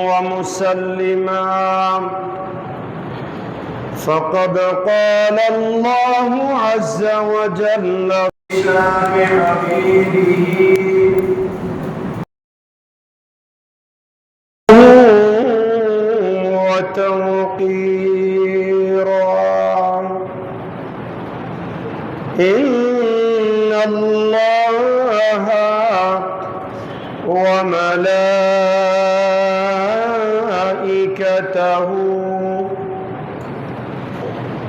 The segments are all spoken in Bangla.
ومسلما فقد قال الله عز وجل في حبيبه وتوقيرا إن الله وملائكته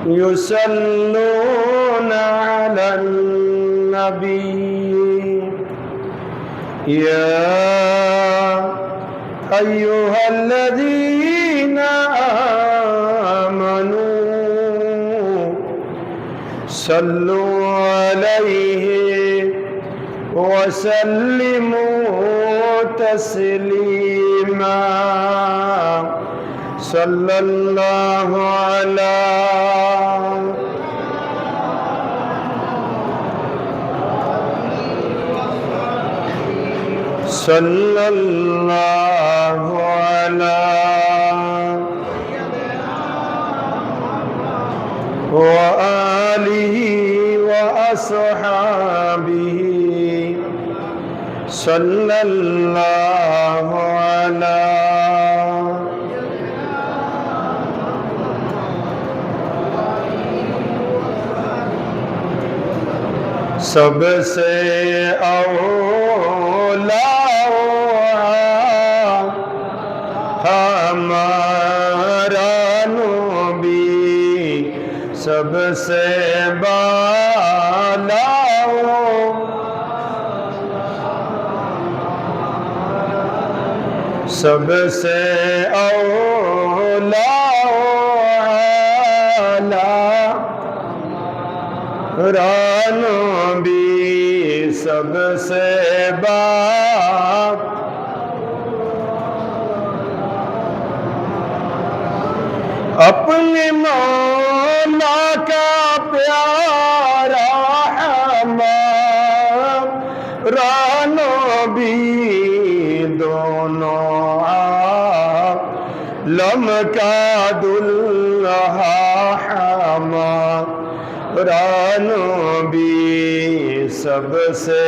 يصلون على النبي يا أيها الذين آمنوا صلوا عليه وسلموا تسليما صلى الله على صلى الله على وآله وأصحابه صلى الله على सबसे औला हमारा नबी सबसे बाला सबसे औला नबी सबसे बाप अपने मौला का प्यारा हमारा नबी दोनों आलम का दुल्हा हमारा नबी सबसे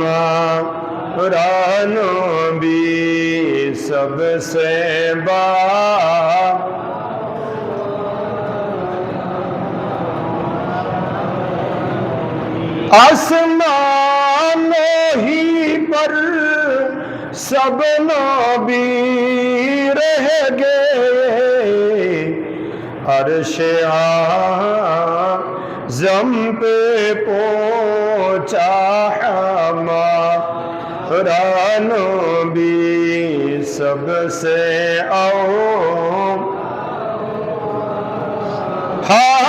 हमारा नबी सबसे आसमानों ही पर सब नबी रह गए अर्शे आज़म पे पहुंचा हमारा नबी सबसे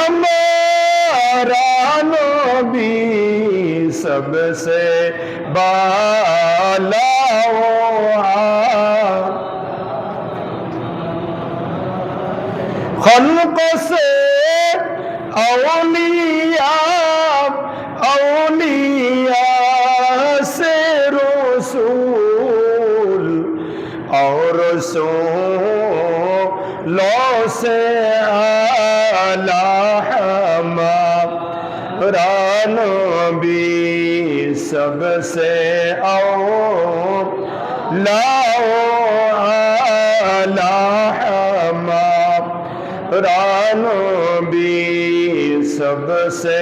हमारा नबी सबसे बाला खल्क़ से औलिया औलिया से रसूल और रसूलों से आला हमारा नबी सबसे औला नबी सबसे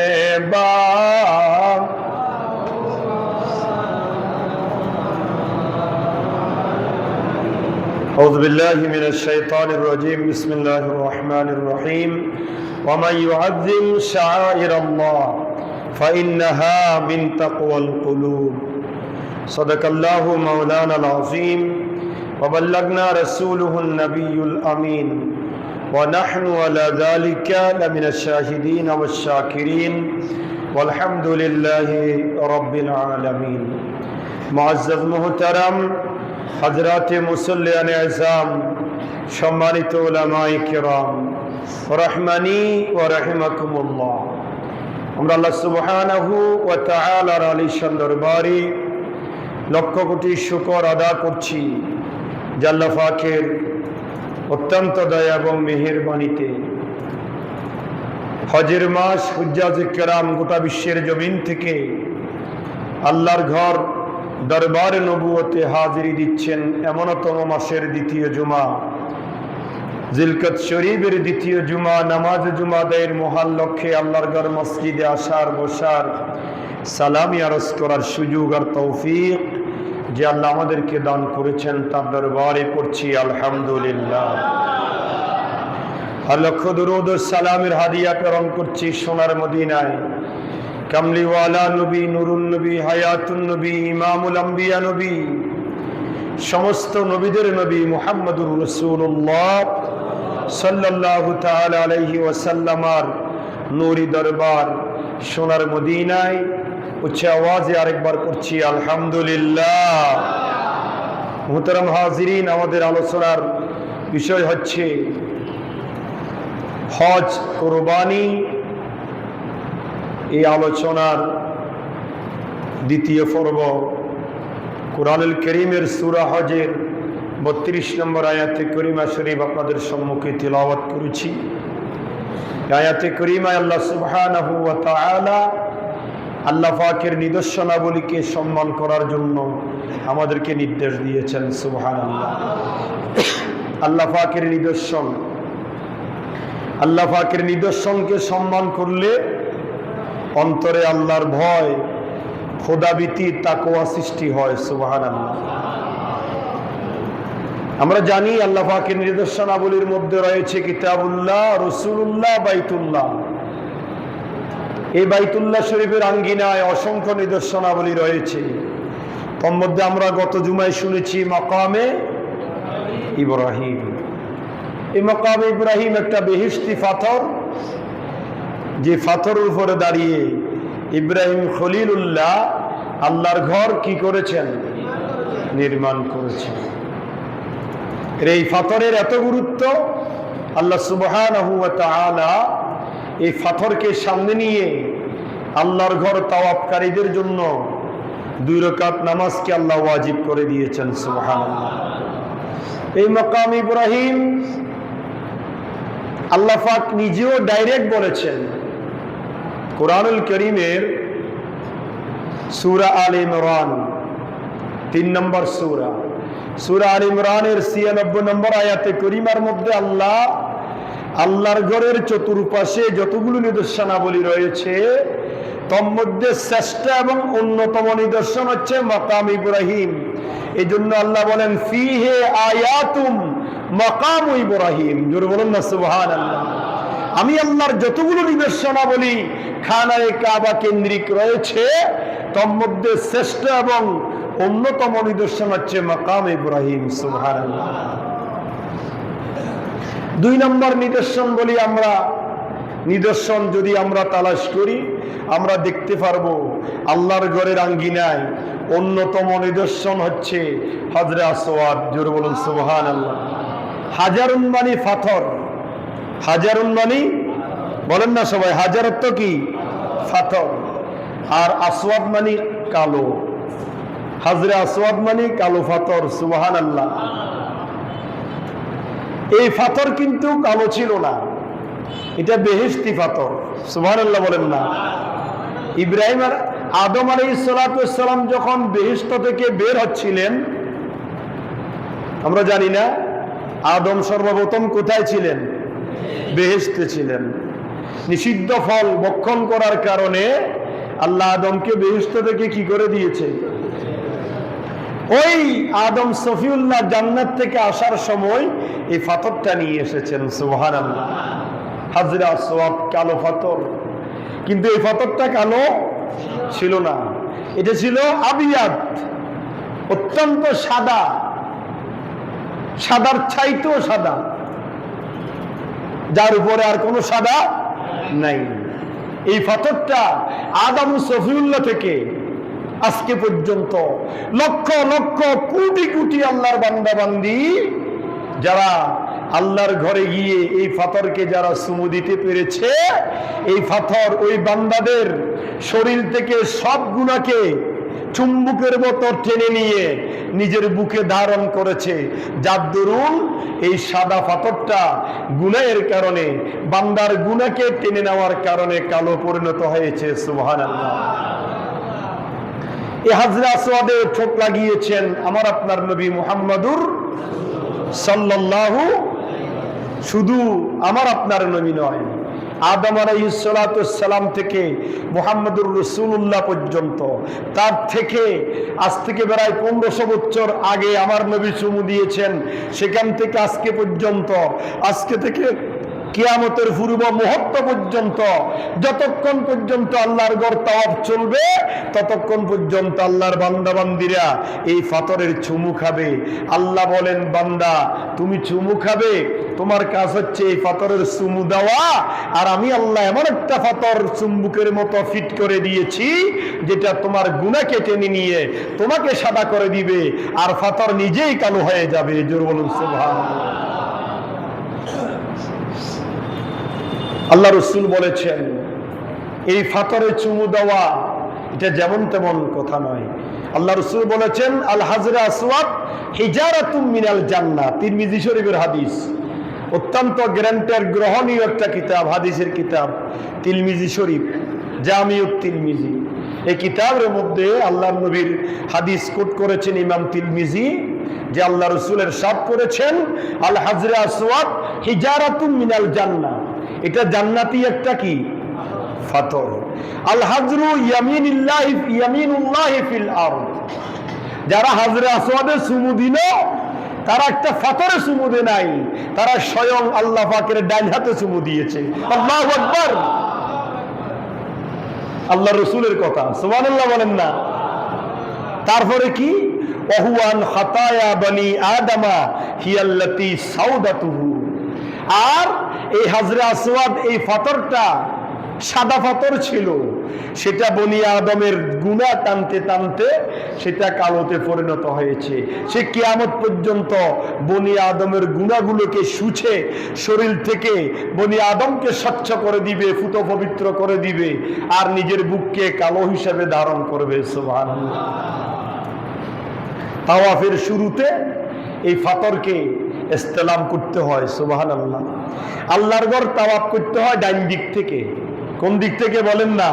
أعوذ بالله من الشيطان الرجيم بسم الله الرحمن الرحيم ومن يعظم شعائر الله فإنها من تقوى القلوب صدق الله مولانا العظيم وبلغنا رسوله النبي الأمين ونحن على ذلك لمن الشاهدين والشاكرين والحمد لله رب العالمين معزز محترم हजरात मुसल्लियान एज़ाम सम्मानित उलमाए किराम रहमानी व रहमकुमुल्लाह আমরা আল্লাহ সুবহানাহু ওয়া তাআলার আলিশান দরবারে লক্ষ কোটি শুকর আদা করছি যে আল্লাহ পাকের অত্যন্ত দয়া এবং মেহেরবানিতে হজের মাস হুজ্জাজে কেরাম গোটা বিশ্বের জমিন থেকে আল্লাহর ঘর দরবারে নবুয়তে হাজিরি দিচ্ছেন এমনতম মাসের দ্বিতীয় জুমা জিলকত শরীফের দ্বিতীয় জুমা নামাজ জুমা আদায়ের মহান লক্ষ্যে আল্লাহর ঘর মসজিদে আসার বসার সালামি আরজ করার সুযোগ আর তৌফিক যে আল্লাহ আমাদেরকে দান করেছেন তার দরবারে পড়ছি আলহামদুলিল্লাহ। আর লক্ষ দুরূদ ও সালামের হাদিয়া প্রেরণ করছি সোনার মদিনায় কামলিওয়ালা নবী, নুরুন নবী, হায়াতুন নবী, ইমামুল আম্বিয়া নবী, সমস্ত নবীদের নবী মুহাম্মদুর রাসূলুল্লাহ সাল্লাল্লাহু তাআলা আলাইহি ওয়াসাল্লামার নূরি দরবার সোনার মদিনায় উচ্চ আওয়াজে আরেকবার করছি আলহামদুলিল্লাহ। মুহতারাম হাজিরিন, আমাদের আলোচনার বিষয় হচ্ছে হজ কুরবানি। এই আলোচনার দ্বিতীয় পর্ব কুরআনুল কারীমের সূরা হজের 32 নম্বর আয়াতে করিমা শরীফ আপনাদের সম্মুখে তিলাওয়াত করেছি। আয়াতে করিমায় আল্লাহ সুবহানাহু ওয়া তাআলা আল্লাহ পাকের নিদর্শনাবলীকে সম্মান করার জন্য আমাদেরকে নির্দেশ দিয়েছেন। সুবহানাল্লাহ। আল্লাহ পাকের নিদর্শন, আল্লাহ পাকের নিদর্শনকে সম্মান করলে অন্তরে আল্লাহর ভয়, খোদাভীতি, তাকওয়া সৃষ্টি হয়। সুবহানাল্লাহ। আমরা জানি আল্লাহ পাকের নিদর্শনাবলীর মধ্যে রয়েছে কিতাবুল্লাহ, রাসূলুল্লাহ, বাইতুল্লাহ। এই বাইতুল্লাহ শরীফের আঙ্গিনায় অসংখ্য নিদর্শনাবলী রয়েছে। তার মধ্যে আমরা গত জুমায় শুনেছি মাকামে ইব্রাহিম। এই মাকামে ইব্রাহিম একটা বেহেশতি পাথর, যে পাথরের উপরে দাঁড়িয়ে ইব্রাহিম খলিলুল্লাহ আল্লাহর ঘর কি করেছেন? নির্মাণ করেছেন। এই পাথরের এত গুরুত্ব, আল্লাহ সুবহানাহু ওয়া তাআলা এই পাথরকে সামনে নিয়ে আল্লাহর ঘর তাওয়াফকারীদের জন্য 2 রাকাত নামাজকে আল্লাহ ওয়াজিব করে দিয়েছেন। সুবহানাল্লাহ। এই মাকাম ইব্রাহিম আল্লাহ পাক নিজেও ডাইরেক্ট বলেছেন কুরআনুল কারীমের সূরা আলে ইমরান 3 নম্বর সূরা, সূরা আলে ইমরানের 96 নম্বর আয়াতে করিমার মধ্যে আল্লাহ আল্লাহর ঘরের চতুর্পাশে যতগুলো নিদর্শনাবলী রয়েছে তার মধ্যে শ্রেষ্ঠ এবং অন্যতম নিদর্শন হচ্ছে মাকাম ইব্রাহিম। এই জন্য আল্লাহ বলেন ফিহে আয়াতুম মাকাম ইব্রাহিম। জোরে বলুন না সুবহানাল্লাহ। আমি আল্লাহর যতগুলো নিদর্শনাবলী খানায়ে কাবা কেন্দ্রিক রয়েছে তার মধ্যে শ্রেষ্ঠ এবং অন্যতম নিদর্শন হচ্ছে মাকাম ইব্রাহিম। সুবহানাল্লাহ। 2 নম্বর নিদর্শন বলি আমরা, নিদর্শন যদি আমরা তালাশ করি আমরা দেখতে পারবো আল্লাহর ঘরের আঙ্গিনায় অন্যতম নিদর্শন হচ্ছে হজরে আসওয়াদ। জোরে বলুন সুবহানাল্লাহ। হাজারুন মানি পাথর, হাজারুন মানি বলেন না সবাই, হাজার অর্থ কি? পাথর। আর আসওয়াদ মানি কালো, হজরে আসওয়াদ মানি কালো পাথর। সুবহানাল্লাহ। এই পাথর কিন্তু কালো ছিল না, এটা বেহেশতি পাথর। সুবহানাল্লাহ বলেন না। ইব্রাহিম আর আদম আলাইহিস সালাতু ওয়াস সালাম যখন বেহেশত থেকে বের হচ্ছিলেন, আমরা জানি না আদম সর্বপ্রথম কোথায় ছিলেন? বেহেশতে ছিলেন। নিষিদ্ধ ফল ভক্ষণ করার কারণে আল্লাহ আদমকে বেহেশত থেকে কি করে দিয়েছে? ওই আদম সফিউল্লাহ জান্নাত থেকে আসার সময় এই পাথরটা নিয়ে এসেছেন। সুবহানাল্লাহ। হজরে আসওয়াদ কালো পাথর, কিন্তু এই পাথরটা কালো ছিল না, এটা ছিল আবিয়াদ, অত্যন্ত সাদা, সাদার চাইতেও সাদা, যার উপরে আর কোনো সাদা নাই। এই পাথরটা আদম সফিউল্লাহ থেকে আজকে পর্যন্ত লক্ষ লক্ষ কোটি কোটি আল্লাহর বান্দা বান্দি যারা আল্লাহর ঘরে গিয়ে এই পাথরকে যারা চুমু দিতে পেরেছে, এই পাথর ওই বান্দাদের শরীর থেকে সব গুনাহকে চুম্বকের মতো টেনে নিয়ে নিজের বুকে ধারণ করেছে, যার দরুন এই সাদা পাথরটা গুনাহের কারণে, বান্দার গুনাহকে টেনে নেওয়ার কারণে কালো পরিণত হয়েছে। সুবহানাল্লাহ। এই হাজরা আসওয়াদে ঠোঁট লাগিয়েছেন আমার আপনার নবী মুহাম্মাদুর সাল্লাল্লাহু, শুধু আমার আপনার নবী নয়, আদম আলাইহিস সালাতু ওয়াস সালাম থেকে মুহাম্মদুর রাসূলুল্লাহ পর্যন্ত, তার থেকে আজ থেকে প্রায় 1500 বছর আগে আমার নবী চুমু দিয়েছেন, সেখান থেকে আজকে পর্যন্ত, আজকে থেকে কিয়ামতের পূর্ব মুহূর্ত পর্যন্ত, যতক্ষণ পর্যন্ত আল্লাহর ঘর তাওয়াফ চলবে ততক্ষণ পর্যন্ত আল্লাহর বান্দা বান্দিরা এই পাথরের চুমু খাবে। আল্লাহ বলেন, বান্দা তুমি চুমু খাবে, তোমার কাজ হচ্ছে এই পাথরের চুমু দেওয়া, আর আমি আল্লাহ এমন একটা পাথর চুম্বুকের মতো ফিট করে দিয়েছি যেটা তোমার গুনাহকে টেনে নিয়ে তোমাকে সাদা করে দিবে, আর পাথর নিজেই কালো হয়ে যাবে। জোরে বলুন সুবহানাল্লাহ। আল্লাহ রাসূল বলেছেন, এই পাথরে চুমু দেওয়া এটা যেমন তেমন কথা নয়। আল্লাহ রাসূল বলেছেন, আল হাজরা আসওয়াদ হিজারাতুম মিনাল জান্নাহ। তিরমিজি শরীফের হাদিস, অত্যন্ত গ্রন্থের গ্রহণীয় একটা কিতাব, হাদিসের কিতাব তিরমিজি শরীফ, জামিউত তিরমিজি। এই কিতাবের মধ্যে আল্লাহর নবীর হাদিস কোট করেছেন ইমাম তিরমিজি, যে আল্লাহ রাসূলের ইরশাদ করেছেন, আল হাজরা আসওয়াদ হিজারাতুম মিনাল জান্নাহ, এটা জান্নাতি একটা কি পাথর। আল হাজরু ইয়ামিনুল্লাহি ফিল আরদ, যারা হাজরে আসওয়াদে চুমু দিল তারা একটা পাথরে চুমু দেয় নাই, তারা স্বয়ং আল্লাহ পাকের ডান হাতে চুমু দিয়েছে। আল্লাহু আকবার। আল্লাহ রাসূলের কথা, সুবহানাল্লাহ বলেন না। তারপরে কি, ওয়াহুয়ান খাতায়া বনি আদমা হিয়াল্লাতি সাউদাতুহু, আর এই হাজরে আসওয়াদ এই পাথরটা সাদা পাথর ছিল, সেটা বনি আদমের গুনাহ টানতে টানতে সেটা কালোতে পরিণত হয়েছে। সে কিয়ামত পর্যন্ত বনি আদমের গুনাহগুলোকে শুছে শরীর থেকে বনি আদমকে স্বচ্ছ করে দিবে, ফুত পবিত্র করে দিবে, আর নিজের বুককে কালো হিসাবে ধারণ করবে। সুবহানাল্লাহ। তাওয়াফের শুরুতে এই পাথরকে ইস্তেলাম করতে হয়। সুবহানাল্লাহ। আল্লাহর ঘর তাওয়াফ করতে হয় ডান দিক থেকে। কোন দিক থেকে বলেন না?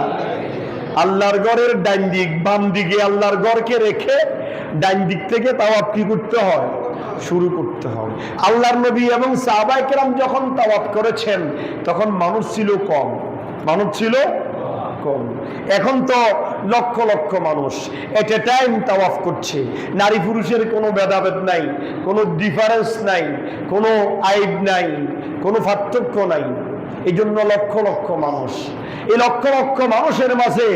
আল্লাহর ঘরের ডান দিক, বাম দিকে আল্লাহর ঘরকে রেখে ডান দিক থেকে তাওয়াফ কি করতে হয়? শুরু করতে হয়। আল্লাহর নবী এবং সাহাবায়ে কেরাম যখন তাওয়াফ করেছেন তখন মানুষ ছিল কম, মানুষ ছিল কম। এখন তো লক্ষ লক্ষ মানুষ এট এ টাইম তাওয়াফ করছে। নারী পুরুষের কোনো ভেদাভেদ নাই, কোনো ডিফারেন্স নাই, কোনো আইব নাই, কোনো পার্থক্য নাই। এই জন্য লক্ষ লক্ষ মানুষ, এই লক্ষ লক্ষ মানুষের মাঝে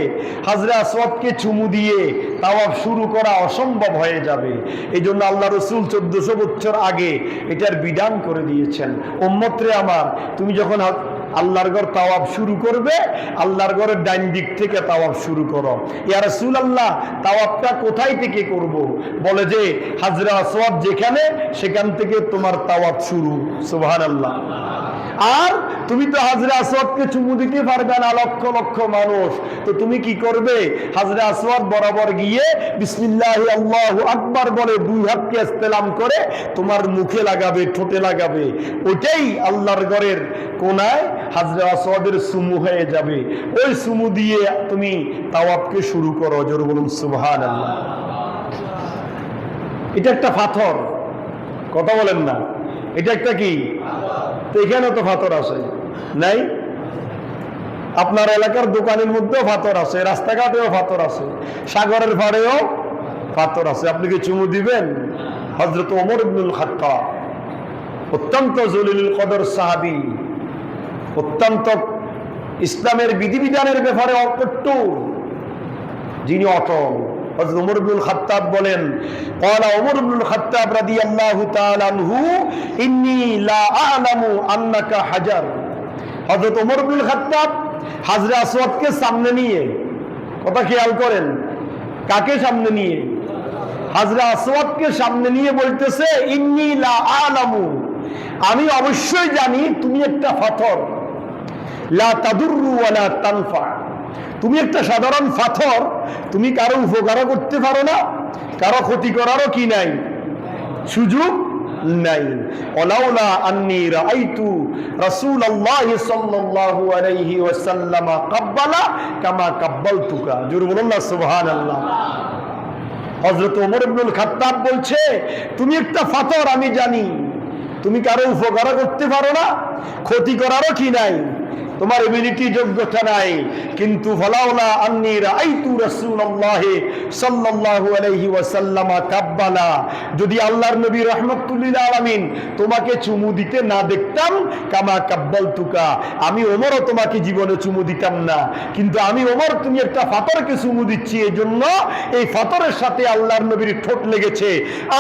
হাজরে আসওয়াদকে চুমু দিয়ে তাওয়াফ শুরু করা অসম্ভব হয়ে যাবে। এই জন্য আল্লাহ রাসূল 1400 বছর আগে এটার বিধান করে দিয়েছেন, উম্মতরে আমার, তুমি যখন আল্লাহর ঘর তাওয়াফ শুরু করবে, আল্লাহর ঘরের ডান দিক থেকে তাওয়াফ শুরু করো। ইয়া রাসূলুল্লাহ, তাওয়াফটা কোথায় থেকে করব? বলে যে হাজরে আসওয়াদ যেখানে, সেখান থেকে তোমার তাওয়াফ শুরু। সুবহানাল্লাহ। আর তুমি তো হাজরে আসওয়াদকে চুমু দিতে পারবে না, লক্ষ লক্ষ মানুষ, তো তুমি কি করবে? হাজরে আসওয়াদ বরাবর গিয়ে বিসমিল্লাহি আল্লাহু আকবার বলে দুই হাতকে ইস্তেলাম করে তোমার মুখে লাগাবে, ঠোঁটে লাগাবে। ওইটাই আল্লাহর ঘরের কোনায় হাজরে আসওয়াদের চুমু হয়ে যাবে। ওই চুমু দিয়ে তুমি তাওয়াফকে শুরু করো। জোরে বলুন সুবহানাল্লাহ। এটা একটা পাথর, কথা বলেন না, এটা একটা কি? তো এখানে তো পাথর আছে নাই? আপনার এলাকার দোকানের মধ্যেও পাথর আছে, রাস্তাঘাটেও পাথর আছে, সাগরের পাড়েও পাথর আছে। আপনি কি চুমু দিবেন? হযরত ওমর ইবনুল খাত্তাব, অত্যন্ত জলিলুল কদর সাহাবী, অত্যন্ত ইসলামের বিধিবিধানের ব্যাপারে অকট্টর, যিনি অটল, হযরত ওমর ইবনুল খাত্তাব বলেন, ক্বালা ওমর ইবনুল খাত্তাব রাদিয়াল্লাহু তাআলা আনহু, ইন্নী লা আ'লামু আন্নাকা হাজার। হযরত ওমর ইবনুল খাত্তাব হাজরে আসওয়াদকে সামনে নিয়ে, কথা খেয়াল করেন, কাকে সামনে নিয়ে? হাজরে আসওয়াদকে সামনে নিয়ে বলতেছে, ইন্নী লা আ'লামু, আমি অবশ্যই জানি তুমি একটা পাথর, লা তাদুররু ওয়ালা তানফা, তুমি একটা সাধারণ পাথর, তুমি কারো উপকারও করতে পারো না, কারো ক্ষতি করারও কি নাই, সুযোগ নাই। ওয়ালাউলা আন্নী রাআইতু রাসূলুল্লাহি সাল্লাল্লাহু আলাইহি ওয়াসাল্লাম কাব্বালা কামা কাব্বালতুকা, জোরে বলুন না সুবহানাল্লাহ। হযরত ওমর ইবনুল খাত্তাব বলছে, তুমি একটা পাথর, আমি জানি তুমি কারো উপকারও করতে পারো না, ক্ষতি করারও কি নাই, তোমার এবিলিটি যোগ্যতা নাই, কিন্তু ফালাউলা আন্নী রাআইতু রাসূলুল্লাহি সাল্লাল্লাহু আলাইহি ওয়াসাল্লাম কাব্বালা, যদি আল্লাহর নবী রাহমাতুল লিল আলামিন তোমাকে চুমু দিতে না দেখতাম, কামা কাব্বালতুকা, আমি ওমরও তোমাকে জীবনে চুমু দিতাম না, কিন্তু আমি ওমর তুমি একটা পাথরকে চুমু দিচ্ছি, এজন্য এই পাথরের সাথে আল্লাহর নবীর ঠোঁট লেগেছে।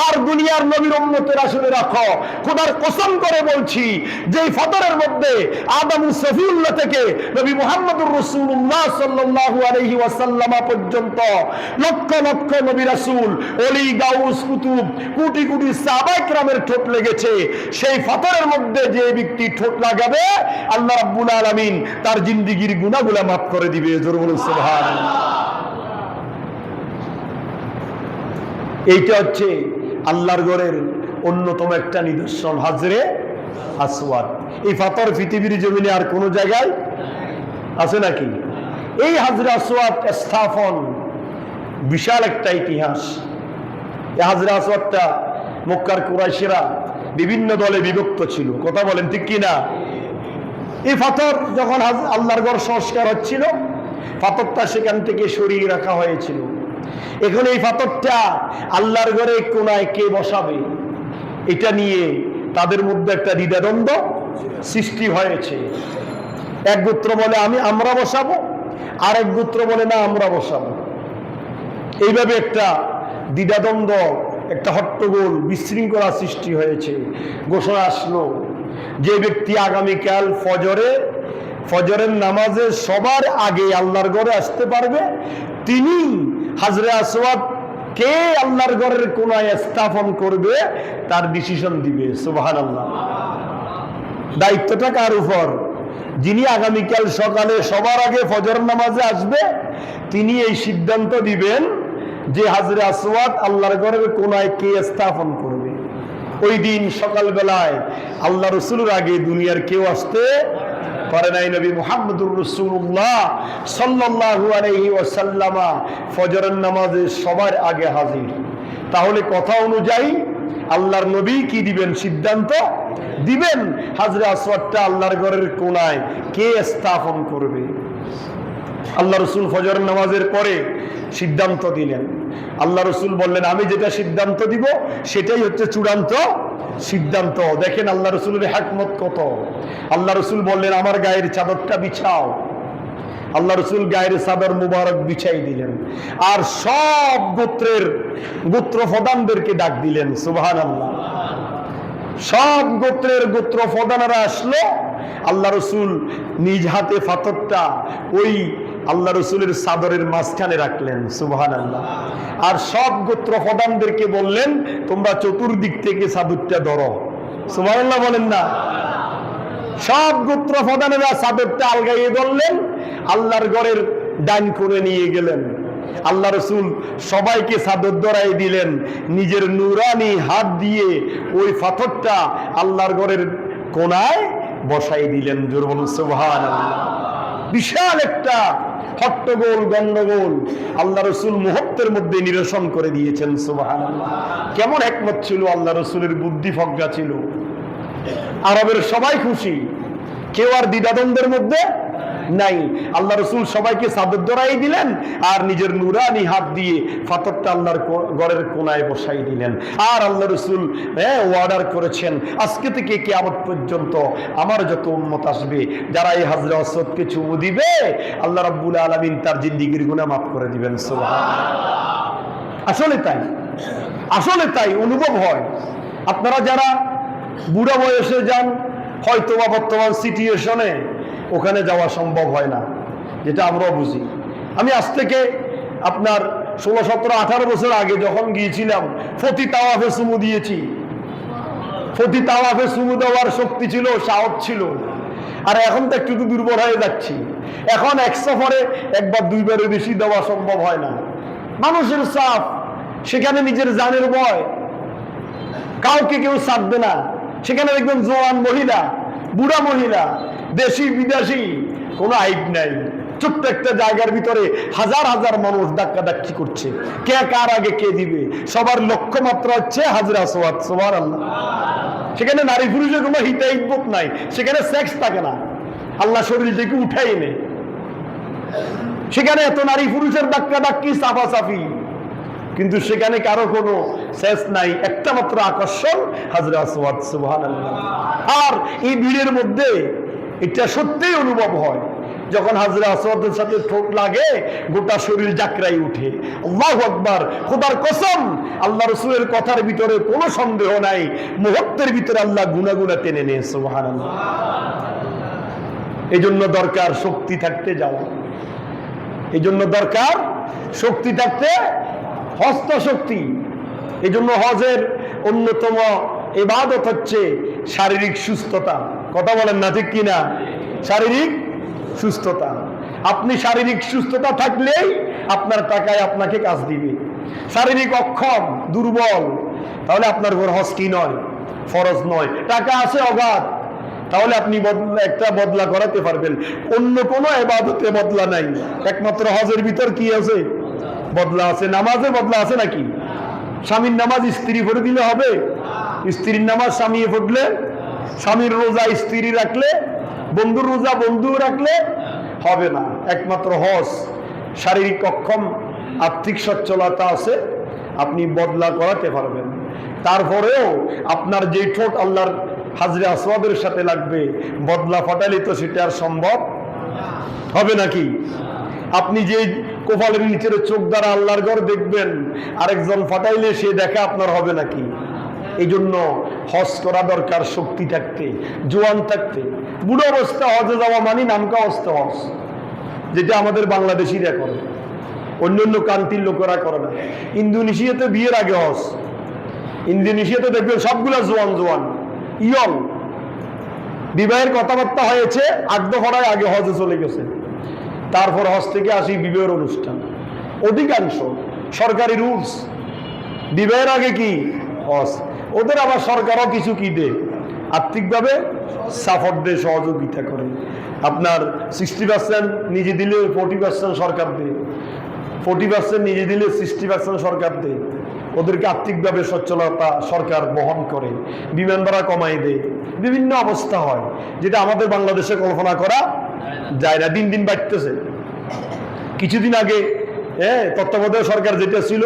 আর দুনিয়ার নবীর উম্মতেরা শুনে রাখো, খোদার কসম করে বলছি, যে পাথরের মধ্যে আদম সফিউল্লাহ থেকে নবী মুহাম্মদুর রাসূলুল্লাহ সাল্লাল্লাহু আলাইহি ওয়াসাল্লাম পর্যন্ত লক্ষ লক্ষ নবী রাসূল, ওলি, গাউস, কুতুব, কোটি কোটি সাহাবায়ে কেরামের ঠোঁট লেগেছে, সেই পাথরের মধ্যে যে ব্যক্তি ঠোঁট লাগাবে, আল্লাহ রাব্বুল আলামিন তার জিন্দেগীর গুনাহগুলো মাফ করে দিবে। জোরে বলুন সুবহানাল্লাহ। এইটা হচ্ছে আল্লাহর ঘরের অন্যতম একটা নিদর্শন, হাজরে আসওয়াদ। এই পাথর পৃথিবীর জমিনে আর কোন জায়গায় আছে নাকি? এই হাজরে আসওয়াদ স্থাপন বিশাল একটা ইতিহাস। এই হাজরে আসওয়াদটা মক্কার কুরাইশরা বিভিন্ন দলে বিভক্ত ছিল, কথা বলেন ঠিক কিনা? এই পাথর যখন আল্লাহর ঘর সংস্কার হচ্ছিল, পাথরটা সেখান থেকে সরিয়ে রাখা হয়েছিল। এখন এই পাথরটা আল্লাহর ঘরে কোনায় কে বসাবে, এটা নিয়ে তাদের মধ্যে একটা দ্বিধাদ্বন্দ্ব সৃষ্টি হয়েছে। এক গোত্র বলে আমরা বসাবো, আর এক গোত্র বলে না আমরা বসাবো। এইভাবে একটা দ্বিধাদ্বন্দ্ব, একটা হট্টগোল, বিশৃঙ্খলা সৃষ্টি হয়েছে। ঘোষণা আসলো, যে ব্যক্তি আগামীকাল ফজরের নামাজে সবার আগে আল্লাহর ঘরে আসতে পারবে, তিনি হাজরে আসওয়াদ কে আল্লাহর ঘরের কোনায় স্থাপন করবে তার ডিসিশন দিবে। সুবহানাল্লাহ। দায়িত্বটা কার উপর? যিনি আগামীকাল সকালে সবার আগে ফজর নামাজে আসবে, তিনি এই সিদ্ধান্ত দিবেন যে হাজরে আসওয়াদ আল্লাহর ঘরের কোনায় কে স্থাপন করবে। ওই দিন সকালবেলায় আল্লাহ রসুলের আগে দুনিয়ার কেউ আসতে পারে নাই। নবী মুহাম্মদুর রাসূলুল্লাহ সাল্লাল্লাহু আলাইহি ওয়াসাল্লাম ফজরের নামাজে সবার আগে হাজির। তাহলে কথা অনুযায়ী আল্লাহর নবী কি দিবেন? সিদ্ধান্ত দিবেন হাজরে আসওয়াদটা আল্লাহর ঘরের কোনায় কে স্থাপন করবে। আল্লাহ রসুল ফজরের নামাজের পরে সিদ্ধান্ত দিলেন। আল্লাহ রসুল বললেন, আমি যেটা সিদ্ধান্ত দিব সেটাই হচ্ছে চূড়ান্ত সিদ্ধান্ত। দেখেন আল্লাহ রসুলের হিকমত কত। আল্লাহ রসুল বললেন, আমার গায়ের চাদরটা বিছাও। আল্লাহ রসুল গায়ের চাদর মুবারক বিছাই দিলেন, আর সব গোত্র প্রধানদেরকে ডাক দিলেন। সুবহানাল্লাহ। সব গোত্র প্রধানেরা আসলো। আল্লাহ রসুল নিজ হাতে পাথরটা ওই আল্লাহ রসুলের চাদরের মাঝখানে রাখলেন। সুবহানাল্লাহ। আর সব গোত্র প্রধানদেরকে বললেন, তোমরা চতুর্দিক থেকে চাদরটা ধরো। সুবহানাল্লাহ বলেন না? সব গোত্র প্রধানেরা চাদরটা আলগাইয়ে ধরলেন, আল্লাহর ঘরের ডান করে নিয়ে গেলেন। আল্লাহ রসুল সবাইকে চাদর ধরাই দিলেন, নিজের নুরানি হাত দিয়ে ওই পাথরটা আল্লাহর ঘরের কোনায় বসাই দিলেন। জোরে বলুন সুবহানাল্লাহ। বিশাল একটা হট্টগোল, গন্ডগোল আল্লাহ রসুল মুহূর্তের মধ্যে নিরসন করে দিয়েছেন। সুবহানাল্লাহ। কেমন হিকমত ছিল আল্লাহ রসুলের, বুদ্ধি প্রজ্ঞা ছিল। আরবের সবাই খুশি, কেউ আর দ্বিধাদ্বন্দ্বের মধ্যে নাই। আল্লাহ রসুল সবাইকে চাদর ধরাই দিলেন, আর নিজের নুরানি হাত দিয়ে পাথরটা আল্লাহর ঘরের কোনায় বসাই দিলেন। আর আল্লাহ রসুল অর্ডার করেছেন, আজকে থেকে কিয়ামত পর্যন্ত আমার যত উম্মত আসবে, যারা এই হাজরে আসওয়াদকে চুমু দিবে, আল্লাহ রাব্বুল আলামিন তার জিন্দেগীর গুনাহ মাফ করে দিবেন। সুবহানাল্লাহ। আসলে তাই অনুভব হয়। আপনারা যারা বুড়া বয়সে যান, হয়তো বা বর্তমান সিচুয়েশনে ওখানে যাওয়া সম্ভব হয় না, যেটা আমরাও বুঝি। আমি আজ থেকে আপনার 16, 17, 18 বছর আগে যখন গিয়েছিলাম, প্রতি তাওয়াফে চুমু দিয়েছি। প্রতি তাওয়াফে চুমু দেওয়ার শক্তি ছিল, সাহস ছিল। আর এখন তো একটু দুর্বল হয়ে যাচ্ছি। এখন এক সফরে একবার দুইবারের বেশি দেওয়া সম্ভব হয় না। মানুষের চাপ, সেখানে নিজের জানের ভয়, কাউকে কেউ ছাড়বে না। সেখানে দেখবেন জোয়ান মহিলা, বুড়া মহিলা, দেশি বিদেশি, কোনো আইব নাই। ছোট্ট একটা জায়গার ভিতরে হাজার হাজার মানুষ ধাক্কাধাক্কি করছে, কে কার আগে কে দিবে। সবার লক্ষ্য মাত্র হচ্ছে হাজরে আসওয়াদ। সুবহানাল্লাহ। সেখানে নারী পুরুষের কোনো হিতাহিত নাই, সেখানে সেক্স থাকে না, আল্লাহ শরীর থেকে উঠাই এনে। সেখানে এত নারী পুরুষের ধাক্কাধাক্কি, চাপাচাপি, কিন্তু সেখানে কারো কোনো শেষ নাই, একটা মাত্র আকর্ষণ হাজরে আসওয়াদ। সুবহানাল্লাহ। আর এই ভিড়ের মধ্যে এটা সত্যিই অনুভব হয়, যখন হাজরে আসওয়াদের সাথে ঠোঁট লাগে গোটা শরীর জাকরাই উঠে। আল্লাহু আকবার। খোদার কসম, আল্লাহ রাসূলের কথার ভিতরে কোনো সন্দেহ নাই, মুহূর্তের ভিতরে আল্লাহ গুনাগুনা টেনে নেয়। সুবহানাল্লাহ। এই জন্য দরকার শক্তি থাকতে যাওয়া, এই জন্য দরকার শক্তি থাকতে, হস্ত শক্তি। এই জন্য হজের অন্যতম ইবাদত হচ্ছে শারীরিক সুস্থতা। কথা বলেন না ঠিক কিনা? শারীরিক সুস্থতা। আপনি শারীরিক সুস্থতা থাকলেই আপনার টাকায় আপনাকে কাজ দিবে। শারীরিক অক্ষম, দুর্বল, তাহলে আপনার উপর হজ কি নয়, ফরজ নয়। টাকা আছে অগাধ, তাহলে আপনি একটা বদলা করাতে পারবেন। অন্য কোনো ইবাদতে বদলা নাই, একমাত্র হজের ভিতর কি আছে? বদলা আছে। নামাজে বদলা আছে নাকি? স্বামীর নামাজ স্ত্রী পড়ে দিলে হবে? স্ত্রীর নামাজ স্বামী পড়লে, স্বামীর রোজা স্ত্রী রাখলে, বন্ধুর রোজা বন্ধু রাখলে হবে না। একমাত্র হজ। শারীরিক অক্ষম, আর্থিক সচ্ছলতা আছে, আপনি বদলা করাতে পারবেন। তারপরেও আপনার যে ঠোঁট আল্লাহর হাজরে আসওয়াদের সাথে লাগবে, বদলা ফাটালে তো সেটা আর সম্ভব হবে নাকি? আপনি যে কপালের নিচের চোখ দ্বারা আল্লাহর ঘর দেখবেন, আরেকজন ফাটাইলে সে দেখা আপনার হবে নাকি? এই জন্য হজ করা দরকার শক্তি থাকতে, জোয়ান থাকতে। বুড়ো অবস্থা হজে যাওয়া মানে নামকা অবস্থা হজ, যেটা আমাদের বাংলাদেশিরা করে, অন্য অন্য কান্ট্রির লোকেরা করে না। ইন্দোনেশিয়াতে বিয়ের আগে হজ, ইন্দোনেশিয়াতে দেখবেন সবগুলা জোয়ান জোয়ান ইয়ং, বিবাহের কথাবার্তা হয়েছে, আগ্ধ করার আগে হজে চলে গেছে, তারপর হজ থেকে আসি বিবাহের অনুষ্ঠান। অধিকাংশ সরকারি রুলস, বিবাহের আগে কি হজ। ওদের আবার সরকারও কিছু কি দেয়, আর্থিকভাবে সাপোর্ট দেয়, সহযোগিতা করে। আপনার 60% নিজে দিলে 40% সরকার দেয়, 40% নিজে দিলে 60% সরকার দেয়। ওদেরকে আর্থিকভাবে সচ্ছলতা সরকার বহন করে, বিমান ভাড়া কমাই দেয়, বিভিন্ন অবস্থা হয় যেটা আমাদের বাংলাদেশে কল্পনা করা যায় না। দিন দিন বাড়তেছে। কিছুদিন আগে তত্ত্বাবধায়ক সরকার যেটা ছিল,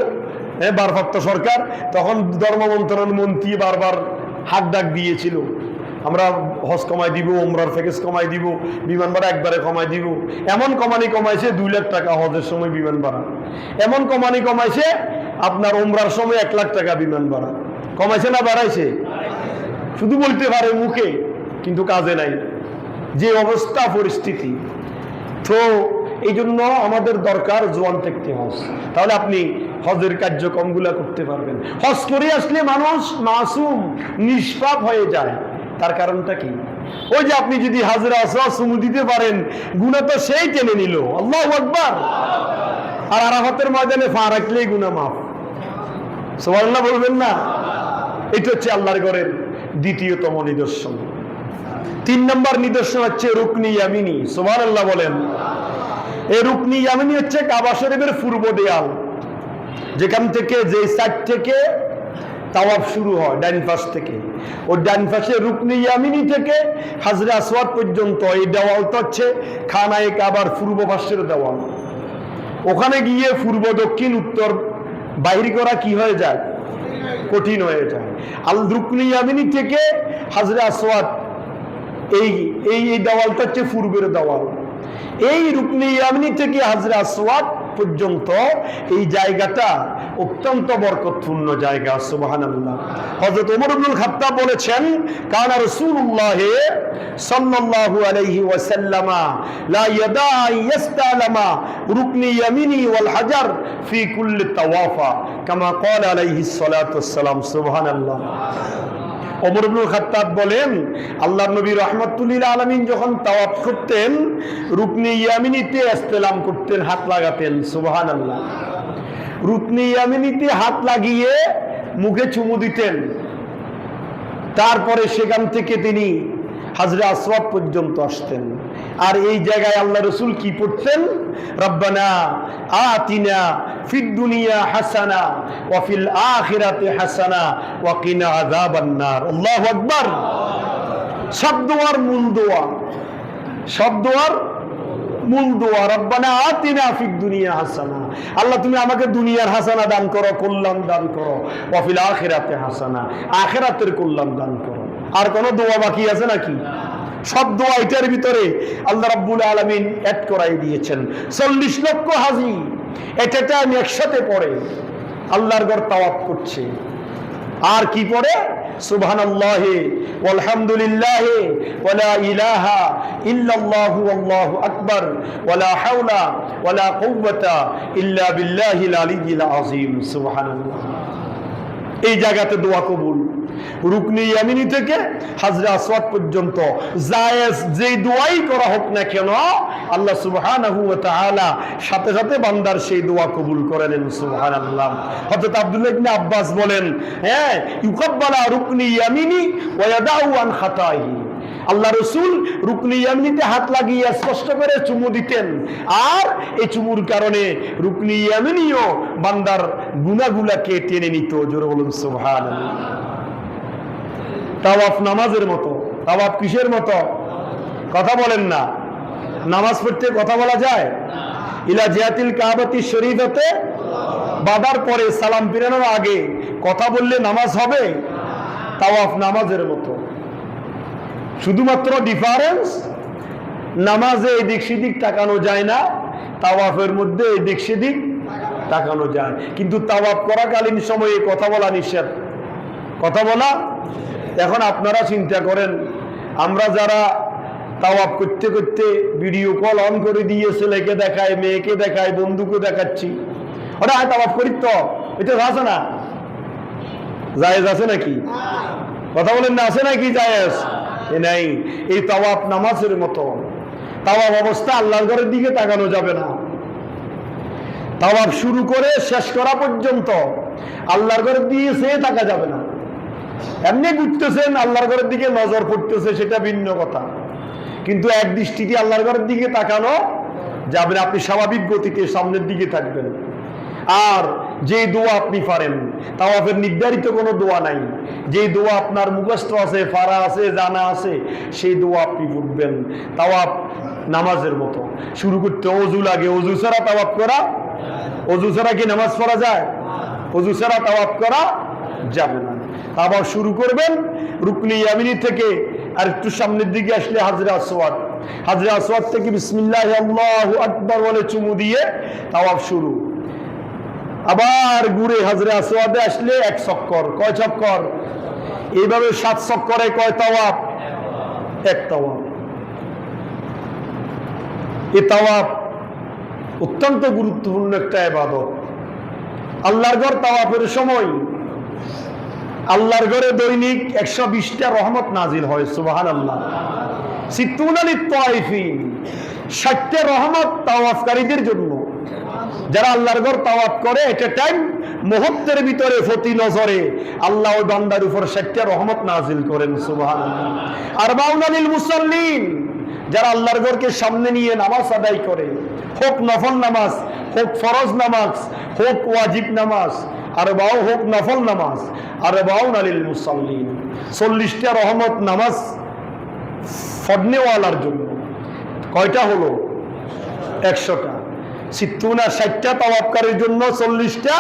ভারপ্রাপ্ত সরকার, তখন ধর্ম মন্ত্রণালয় মন্ত্রী বারবার হাত ডাক দিয়েছিল, আমরা হজ কমাই দিব, ওমরার প্যাকেজ কমাই দিব, বিমান ভাড়া একবারে কমাই দিব। এমন কমানি কমাইছে 2 লাখ টাকা হজের সময় বিমান ভাড়া, এমন কমানি কমাইছে আপনার ওমরার সময় 1 লাখ টাকা বিমান ভাড়া। কমাইছে না বাড়াইছে? শুধু বলতে পারে মুখে, কিন্তু কাজে নাই। যে অবস্থা পরিস্থিতি, তো এই জন্য আমাদের দরকার জোয়ান থাকতে হজ, তাহলে আপনি হজের কার্যক্রমগুলা করতে পারবেন। হজ করে আসলে মানুষ মাসুম, নিষ্পাপ হয়ে যায়। তার কারণটা কি? ওই যে আপনি যদি হাজরা আসওয়াদ চুমু দিতে পারেন, গুনাহ তো সেই টেনে নিল। আল্লাহু আকবার। আর আরাফাতের ময়দানে পা রাখলেই গুনাহ মাফ। সুবহানাল্লাহ বলবেন না? এটা হচ্ছে আল্লাহর ঘরের দ্বিতীয়তম নিদর্শন। 3 নম্বর নিদর্শন হচ্ছে রুকনি ইয়ামিনী। সুবহানাল্লাহ বলেন। এই রুকনি ইয়ামিনী হচ্ছে কাবা শরীফের পূর্ব দেয়াল, যেখান থেকে, যে সাইড থেকে তাওয়াফ শুরু হয়, ডান পাশ থেকে। ওই ডান পাশে রুকনি ইয়ামিনী থেকে হাজরে আসওয়াদ পর্যন্ত এই দেওয়ালটা হচ্ছে খানায়ে কাবার পূর্ব পাশের দেওয়াল। ওখানে গিয়ে পূর্ব দক্ষিণ উত্তর বাইর করা কি হয়ে যায়? কঠিন হয়ে যায়। আল রুকনি ইয়ামিনী থেকে হাজরে আসওয়াদ, এই দেওয়ালটা হচ্ছে পূর্বের দেওয়াল। এই রুকনি ইয়ামিনী থেকে হাজরে আসওয়াদ পর্যন্ত এই জায়গাটা অত্যন্ত বরকতপূর্ণ জায়গা। সুবহানাল্লাহ। হযরত ওমর ইবনুল খাত্তাব বলেছেন, কানা রাসূলুল্লাহ সাল্লাল্লাহু আলাইহি ওয়াসাল্লাম লা ইয়াদা ইস্তালামা রুকনি ইয়ামিনী ওয়াল হাজার ফি কুল্লি তাওয়াফা কামা ক্বালা আলাইহিস সালাতু ওয়াস সালাম। সুবহানাল্লাহ। ওমর ইবনুল খাত্তাব বলেন, আল্লাহর নবী রাহমাতুল লিল আলামিন যখন তাওয়াফ করতেন, রুকনে ইয়ামিনিতে ইস্তেলাম করতেন, হাত লাগাতেন। সুবহানাল্লাহ। রুকনে ইয়ামিনিতে হাত লাগিয়ে মুখে চুমু দিতেন। তারপরে সেখান থেকে তিনি হাজরে আসওয়াদ পর্যন্ত আসতেন। আর এই জায়গায় আল্লাহ রাসূল কি পড়তেন? রব্বানা আতিনা ফিদ দুনিয়া হাসানা ওয়া ফিল আখিরাতি হাসানা ওয়া কিনা আযাবান নার। আল্লাহু আকবার। সব দোয়ার মূল দোয়া, সব দোয়ার মূল দোয়া রব্বানা আতিনা ফিদ দুনিয়া হাসানা। আল্লাহ তুমি আমাকে দুনিয়ার হাসানা দান করো, কল্যাণ দান করো। ওয়া ফিল আখিরাতি হাসানা, আখিরাতের কল্যাণ দান করো। আর কোন দোয়া বাকি আছে নাকি? সব দোয়া এটার ভিতরে আল্লাহ রাব্বুল আলামিন অ্যাড করাই দিয়েছেন। 40 লক্ষ হাজী এটা টাইম একসাথে পড়ে আল্লাহর ঘর তাওয়াফ করছে। আর কি পড়ে? সুবহানাল্লাহি ওয়ালহামদুলিল্লাহি ওয়ালা ইলাহা ইল্লাল্লাহু আল্লাহু আকবার ওয়ালা হাওলা ওয়ালা কুওয়াতা ইল্লা বিল্লাহিল আলিয়্যিল আযীম। সুবহানাল্লাহ। এই জায়গাতে দোয়া কবুল। রুকনে ইয়ামিনী থেকে হাজরে আসওয়াদ পর্যন্ত জায়েজ যেই দোয়াই করা হোক না কেন, আল্লাহ সুবহানাহু ওয়া তাআলা সাথে সাথে বান্দার সেই দোয়া কবুল করে নেন। সুবহানাল্লাহ। হযরত আব্দুল্লাহ ইবনে আব্বাস বলেন, হ্যাঁ, ইউকাব্বালা রুকনে ইয়ামিনী ওয়া ইয়াদাউ আন খাতাইহি। আল্লাহ রাসূল রুকনে ইয়ামিনীতে হাত লাগিয়ে স্পষ্ট করে চুমু দিতেন। আর এই চুমুর কারণে রুকনে ইয়ামিনীও বান্দার গুনাহগুলোকে টেনে নিত। জোরে বলুন সুবহানাল্লাহ। তাওয়াফ নামাজের মতো। তাওয়াফ কিসের মতো? কথা বলেন না। নামাজ পড়তে কথা বলা যায়? ইলা জিয়াতিল কাবাতি শরীফাতে বাদার পরে সালাম ফিরানোর আগে কথা বললে নামাজ হবে? তাওয়াফ নামাজের মতো। শুধুমাত্র ডিফারেন্স, নামাজে এদিক সেদিক তাকানো যায় না, তাওয়াফের মধ্যে এদিক সেদিক তাকানো যায়। কিন্তু তাওয়াফ করাকালীন সময়ে কথা বলা নিষেধ। কথা বলা। এখন আপনারা চিন্তা করেন, আমরা যারা তাওয়াফ করতে করতে ভিডিও কল অন করে দিয়ে ছেলেকে দেখায়, মেয়েকে দেখায়, বন্ধুকে দেখাচ্ছি, ওটা তাওয়াফ করি তো, এটা আছে না? জায়েজ আছে নাকি? কথা বলেন না, আছে নাকি জায়েজ? নাই। এই তাওয়াফ নামাজের মতো। তাওয়াফ অবস্থা আল্লাহর ঘরের দিকে তাকানো যাবে না। তাওয়াফ শুরু করে শেষ করা পর্যন্ত আল্লাহর ঘরের দিকে সে তাকা যাবে না। এমনি ঘুরতেছেন, আল্লাহর ঘরের দিকে নজর পড়তেছে, সেটা ভিন্ন কথা। কিন্তু এক দৃষ্টিতে আল্লাহর ঘরের দিকে তাকানো যাবে না। আপনি স্বাভাবিক গতিতে সামনের দিকে থাকবেন। আর যে দোয়া আপনি পারেন, তাওয়াফের নির্ধারিত কোনো দোয়া নাই, যে দোয়া আপনার মুখস্থ আছে, ফারা আছে, জানা আছে, সেই দোয়া আপনি পড়বেন। তাওয়াফ নামাজের মতো। শুরু করতে ওযু লাগে। ওযু ছাড়া তাওয়াফ করা, ওযু ছাড়া কি নামাজ পড়া যায়? ওযু ছাড়া তাওয়াফ করা যাবে না। আবার শুরু করবেন রুকনে ইয়ামিনী থেকে। আর একটু সামনের দিকে আসলে হাজরে আসওয়াদ। হাজরে আসওয়াদ থেকে বিসমিল্লাহ আল্লাহু আকবার বলে চুমু দিয়ে তাওয়াফ শুরু। আবার ঘুরে হাজরে আসওয়াদে আসলে 1 চক্কর। কয় চক্কর? এইভাবে 7 চক্করে কয় তাওয়াফ? 1 তাওয়াফ। এই তাওয়াফ অত্যন্ত গুরুত্বপূর্ণ একটা ইবাদত। আল্লাহর ঘর তাওয়াফের সময় আল্লাহর ঘরে দৈনিক 120টা রহমত নাজিল হয়। সুবহানাল্লাহ। 60টা রহমত তাওয়াফকারীদের জন্য। যারা আল্লাহর ঘর তাওয়াফ করে, এটা টাইম মুহূর্তের ভিতরে প্রতি নজরে আল্লাহ ওই বান্দার উপর 60টা রহমত নাজিল করেন। সুবহানাল্লাহ। আরবাউনা লিল মুসাল্লিন, যারা আল্লাহর ঘরকে সামনে নিয়ে নামাজ আদায় করে, হোক নফল নামাজ, হোক ফরজ নামাজ, হোক ওয়াজিব নামাজ, আরবাউ হোক নফল নামাজ। আরবাউনা লিল মুসাল্লিন, 40টা রহমত নামাজ পড়নেওয়ালার জন্য। কয়টা হলো? 100টা। 60টা তাওয়াফকারীর জন্য, 40টা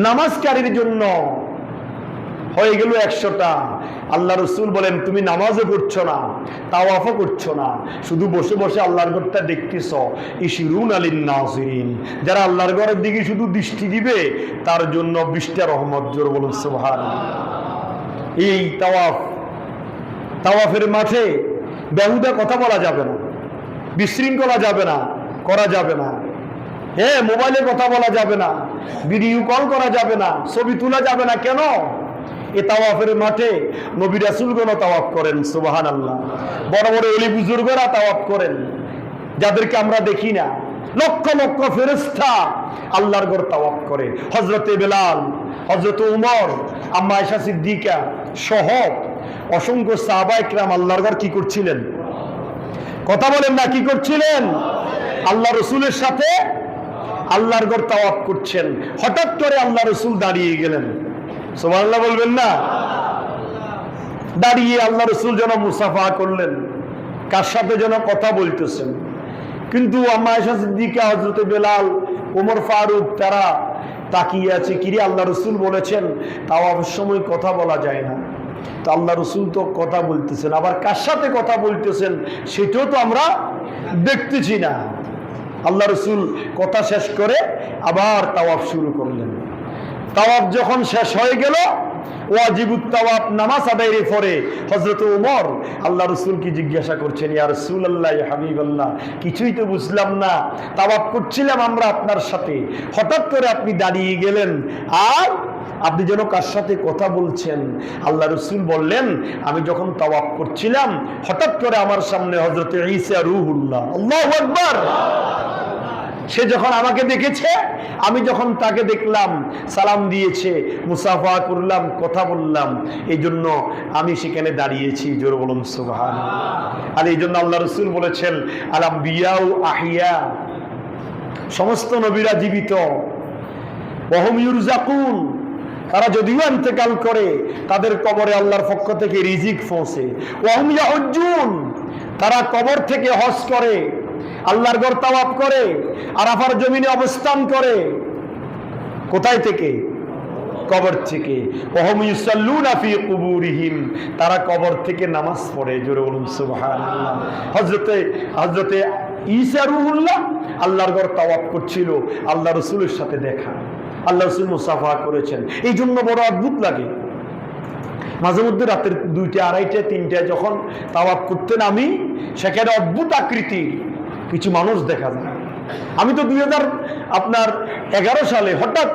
নামাজকারীর জন্য, হয়ে গেল 100টা। আল্লাহ রাসূল বলেন, তুমি নামাজও করছো না, তাওয়াফও করছো না, শুধু বসে বসে আল্লাহর ঘরটা দেখতেছ। ইশিরুনা লিন নাজিরিন, যারা আল্লাহর ঘরের দিকে শুধু দৃষ্টি দিবে তার জন্য 20টা রহমত। জোর বলুন সুবহানাল্লাহ। এই তাওয়াফের মাঠে বেহুদা কথা বলা যাবে না, বিশৃঙ্খলা যাবে না, করা যাবে না। হ্যাঁ, মোবাইলে কথা বলা যাবে না, ভিডিও কল করা যাবে না, ছবি তোলা যাবে না। কেন? এ তাওয়াফের মাঠে নবী রাসূলগণ তাওয়াফ করেন, সুবহানাল্লাহ। বড় বড় ওলি বুজুর্গরা তাওয়াফ করেন, যাদেরকে আমরা দেখি না। লক্ষ লক্ষ ফেরেশতা আল্লাহর ঘর তাওয়াফ করে। হযরতে বেলাল, হযরতে উমর, আম্মা আয়েশা সিদ্দিকা সহ অসংখ্য সাহাবায়ে কেরাম আল্লাহর ঘর কি করছিলেন? কথা বলেন না, কি করছিলেন? আল্লাহ রসুলের সাথে আল্লাহর ঘর তাওয়াফ করছেন। হঠাৎ করে আল্লাহ রসুল দাঁড়িয়ে গেলেন, সুবহানাল্লাহ বলবেন না? দাঁড়িয়ে আল্লাহ রসুল যেন মুসাফা করলেন, কার সাথে যেন কথা বলতেছেন। কিন্তু আম্মা আয়েশা সিদ্দিকা, হযরতে বেলাল, ওমর ফারুক তারা তাকিয়ে আছে। কিরে, আল্লাহ রসুল বলেছেন তাওয়াফের সময় কথা বলা যায় না। তো আল্লাহ রসুল তো কথা বলতেছেন, আবার কার সাথে কথা বলতেছেন সেটাও তো আমরা দেখতেছি না। আল্লাহ রসুল কথা শেষ করে আবার তাওয়াফ শুরু করলেন। তাওয়াফ যখন শেষ হয়ে গেল, ওয়াজিবুত তাওয়াফ নামাজ আদায়ের পরে হযরত ওমর আল্লাহ রসুলকে জিজ্ঞাসা করছেন, ইয়া রাসূলুল্লাহ, ইয়া হাবিবাল্লাহ, কিছুই তো বুঝলাম না, তাওয়াফ করছিলাম আমরা আপনার সাথে, হঠাৎ করে আপনি দাঁড়িয়ে গেলেন, আর আপনি যেন কার সাথে কথা বলছেন। আল্লাহ রসুল বললেন, আমি যখন তাওয়াফ করছিলাম হঠাৎ করে আমার সামনে হযরত ঈসা রূহুল্লাহ, আল্লাহু আকবার, সে যখন আমাকে দেখেছে, আমি যখন তাকে দেখলাম, সালাম দিয়েছে, মুসাফা করলাম, কথা বললাম, এই জন্য আমি সেখানে দাঁড়িয়েছি। জোরে বলুন সুবহানাল্লাহ। আর এই জন্য আল্লাহ রসুল বলেছেন, আল আম্বিয়াউ আহিয়া, সমস্ত নবীরা জীবিত, ওয়াহুম ইউরজাকুন, তারা যদিও ইন্তেকাল করে তাদের কবরে আল্লাহর পক্ষ থেকে রিজিক পৌঁছে। ওয়াহুম ইয়াহুজ্জুন, তারা কবর থেকে হজ করে, আল্লাহর ঘর তাওয়াফ করে, আরাফার জমিনে অবস্থান করে। কোথায় থেকে? কবর থেকে। ওয়াহুম ইউসাল্লুনা ফি কুবুরিহিম, তারা কবর থেকে নামাজ পড়ে। জোরে বলুন সুবহানাল্লাহ। হযরতে ঈসা রূহুল্লাহ আল্লাহর ঘর তাওয়াফ করছিল, আল্লাহ রসুলের সাথে দেখা, আল্লাহ রসুল মুসাফা করেছেন। এই জন্য বড় অদ্ভুত লাগে। মাঝে মধ্যে রাতের 2টা, 2:30, 3টায় যখন তাওয়াফ করতে নামি, সেখানে অদ্ভুত আকৃতির কিছু মানুষ দেখা যায়। আমি তো 2011 সালে হঠাৎ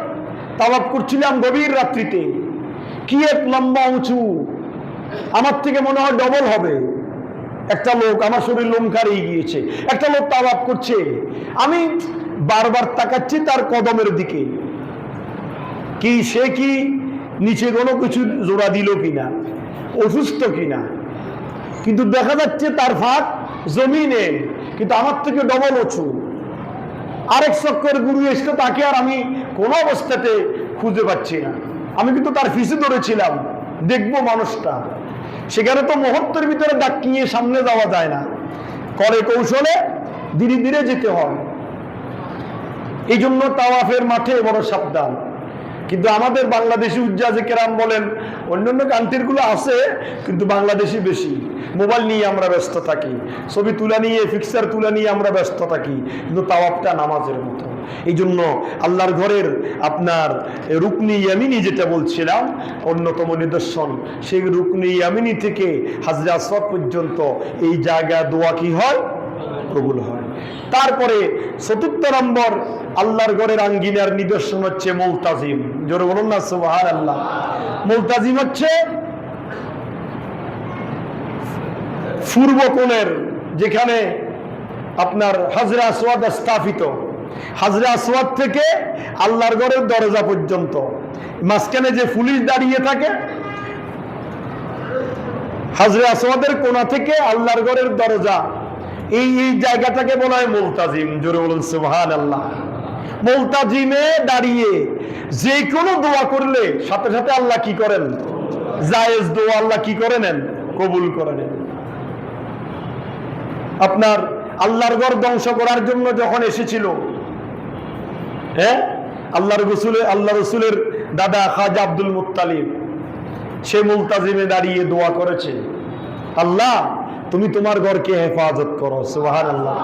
তাওয়াফ করছিলাম গভীর রাত্রিতে, কি এক লম্বা উঁচু, আমার থেকে মনে হয় ডবল হবে একটা লোক, আমার শরীর লোমখাড়িয়ে গিয়েছে, একটা লোক তাওয়াফ করছে। আমি বারবার তাকাচ্ছি তার কদমের দিকে, কি সে কি নিচে কোনো কিছু জোড়া দিল কিনা, অসুস্থ কিনা, কিন্তু দেখা যাচ্ছে তার ফাঁক জমিনে, কিন্তু আমার থেকে ডবল উঁচু। আরেক চক্কর গুরু এসে তাকে আর আমি কোনো অবস্থাতে খুঁজে পাচ্ছি না। আমি কিন্তু তার পিছু ধরেছিলাম, দেখবো মানুষটা। সেখানে তো মুহূর্তের ভিতরে ডাকিয়ে সামনে যাওয়া যায় না, করে কৌশলে ধীরে ধীরে যেতে হয়। এই জন্য তাওয়াফের মাঠে বড় সাবধান। কিন্তু আমাদের বাংলাদেশি উজ্জাজে কেরাম বলেন, অন্যান্য কান্ট্রির গুলো আছে, কিন্তু বাংলাদেশি বেশি। মোবাইল নিয়ে আমরা ব্যস্ত থাকি, ছবি তুলা নিয়ে, পিকচার তুলা নিয়ে আমরা ব্যস্ত থাকি, কিন্তু তাওয়াফটা নামাজের মতো। এই জন্য আল্লাহর ঘরের আপনার রুকনি ইয়ামিনী যেটা বলছিলাম, অন্যতম নিদর্শন, সেই রুকনি ইয়ামিনী থেকে হাজরে আসওয়াদ পর্যন্ত এই জায়গা দোয়া কি হয়? কবুল হয়। তারপরে 4র্থ নম্বর আল্লাহর ঘরের আঙ্গিনার নিদর্শন হচ্ছে মুলতাজিম। জোরে বলুন না সুবহানাল্লাহ। মুলতাজিম হচ্ছে পূর্ব কোণের, যেখানে আপনার হাজরে আসওয়াদ স্থাপিত, হাজরে আসওয়াদ থেকে আল্লাহর ঘরের দরজা পর্যন্ত মাঝখানে যে পুলিশ দাঁড়িয়ে থাকে, হাজরে আসওয়াদের কোণা থেকে আল্লাহর ঘরের দরজা, এই জায়গাটাকে বলা হয় মুলতাজিম। জোরে বলুন সুবহানাল্লাহ। মুলতাজিমে দাঁড়িয়ে যে কোনো দোয়া করলে সাথে সাথে আল্লাহ কি করেন? জায়েজ দোয়া আল্লাহ কি করে নেন? কবুল করে নেন। আপনার আল্লাহর ঘর ধ্বংস করার জন্য যখন এসেছিল, হ্যাঁ, আল্লাহ রসুলের দাদা খাজা আব্দুল মুত্তালিব, সে মুলতাজিমে দাঁড়িয়ে দোয়া করেছে, আল্লাহ তুমি তোমার ঘরকে হেফাজত করো। সুবহানাল্লাহ।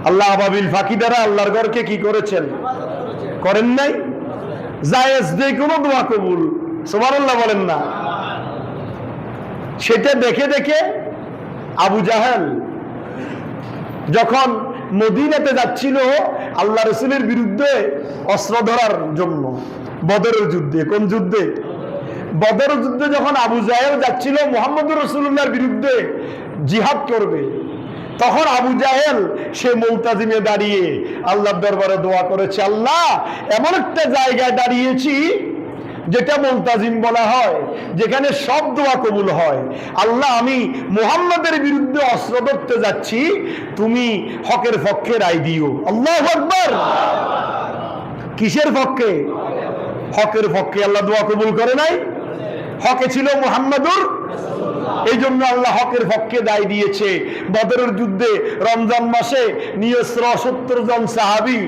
আল্লাহ আবাবিল ফাঁকি দ্বারা আল্লাহর ঘরকে কি করেছেন? করেন নাই? জায়েজ যে কোনো দোয়া কবুল। সুবহানাল্লাহ বলেন না? সেটা দেখে দেখে আবু জাহেল যখন মদিনাতে যাচ্ছিল আল্লাহ রসুলের বিরুদ্ধে অস্ত্র ধরার জন্য, বদরের যুদ্ধে, কোন যুদ্ধে? বদর যুদ্ধে যখন আবু জাহেল যাচ্ছিল মুহাম্মদুর রাসূলুল্লাহর বিরুদ্ধে জিহাদ করবে, তখন আবু জাহেল সে মুলতাজিমে দাঁড়িয়ে আল্লাহর দরবারে দোয়া করেছে, আল্লাহ এমন একটা জায়গায় দাঁড়িয়েছি যেটা মুলতাজিম বলা হয়, যেখানে সব দোয়া কবুল হয়। আল্লাহ আমি মুহাম্মাদের বিরুদ্ধে অস্ত্র ধরতে যাচ্ছি, তুমি হকের পক্ষে রায় দিও। আল্লাহু আকবার। কিসের পক্ষে? হকের পক্ষে। আল্লাহ দোয়া কবুল করে নাই? হকে ছিল মুহাম্মাদুর, এই জন্য আল্লাহ হকের পক্ষে দায় দিয়েছে। বদরের যুদ্ধে রমজান মাসে 70 জন সাহাবী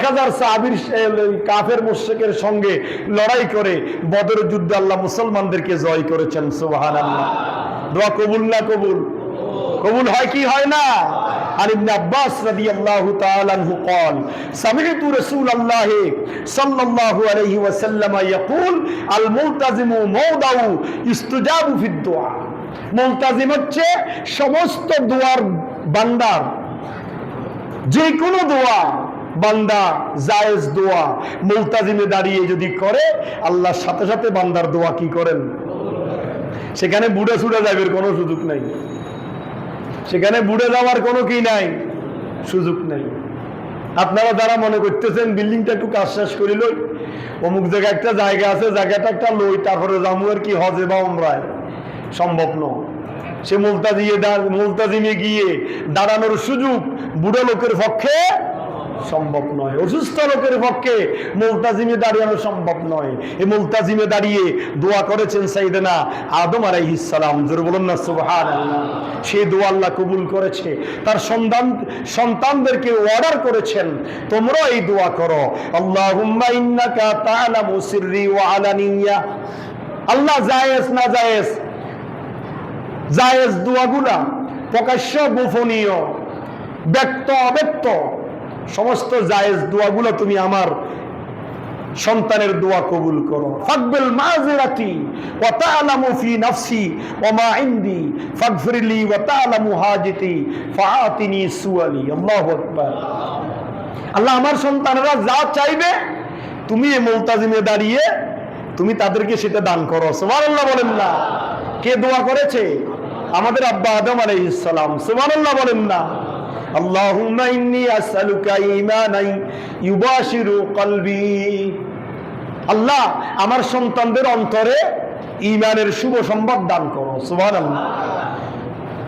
1000 সাহাবীর কাফের মুশরিকের সঙ্গে লড়াই করে বদরের যুদ্ধে আল্লাহ মুসলমানদেরকে জয় করেছেন। সুবহানাল্লাহ। দোয়া কবুল না কবুল? কবুল হয় কি হয় না? আর ইবনে আব্বাস রাদিয়াল্লাহু তাআলা আনহু قال سمعت رسول الله صلى الله عليه وسلم يقول الملتزم موضع يستجاب في الدعاء। মুলতাজিম হচ্ছে সমস্ত দোয়ার বান্দার, যে কোনো দোয়া বান্দা জায়েজ দোয়া মুলতাজিমে দাঁড়িয়ে যদি করে, আল্লাহর সাথে সাথে বান্দার দোয়া কি করেন? সেখানে বুড়ে ছুড়ে যাবের কোনো সুযোগ নাই, সেখানে বুড়ে যাওয়ার কোনো কি নাই, সুযোগ নাই। আপনারা যারা মনে করতেছেন বিল্ডিংটা একটু কাজ শেষ করিল, অমুক জায়গায় একটা জায়গা আছে, জায়গাটা একটা লই তারপরে যাবো আর কি হজে বা উমরায়, সম্ভব নয়। সে মুলতাজিমে গিয়ে দাঁড়ানোর সুযোগ বুড়ো লোকের পক্ষে সম্ভব নয়, অসুস্থ লোকের পক্ষে মুলতাজিমে দাঁড়ানো সম্ভব নয়। এই মুলতাজিমে দাঁড়িয়ে দোয়া করেছেন সাইয়েদনা আদম আলাইহিস সালাম। জোরে বলুন না সুবহানাল্লাহ। সেই দোয়া আল্লাহ কবুল করেছে। তার সন্তানদেরকে অর্ডার করেছেন, তোমরা এই দোয়া করো, আল্লাহুম্মা ইন্নাকা তা'লামু সিররি ওয়া আলানিয়া। আল্লাহ জায়েজ না জায়েজ, জায়েজ দোয়াগুলা প্রকাশ্য গোপনীয় ব্যক্ত অব্যক্ত সমস্ত জায়েজ দোয়াগুলো তুমি আমার সন্তানের দোয়া কবুল করো। ফাকবিল মাযিরাতি ওয়া তা'লামু ফি নাফসি ওয়া মা ইনদি ফাগফিরলি ওয়া তা'লামু হাজাতি ফাআতিনি সুআলি। আল্লাহু আকবার। আল্লাহ আমার সন্তানেরা যা চাইবে তুমি এই মুলতাজিমে দাঁড়িয়ে তুমি তাদেরকে সেটা দান করো। সুবহানাল্লাহ বলেন না? কে দোয়া করেছে? আমাদের আব্বা আদম আলাইহিস সালাম। সুবহানাল্লাহ বলেন না? আল্লাহুম্মা ইন্নী আসআলুকা ঈমানান ইউবাশিরু কলবি। আল্লাহ আমার সন্তানদের অন্তরে ঈমানের শুভ সংবাদ দান করো। সুবহানাল্লাহ।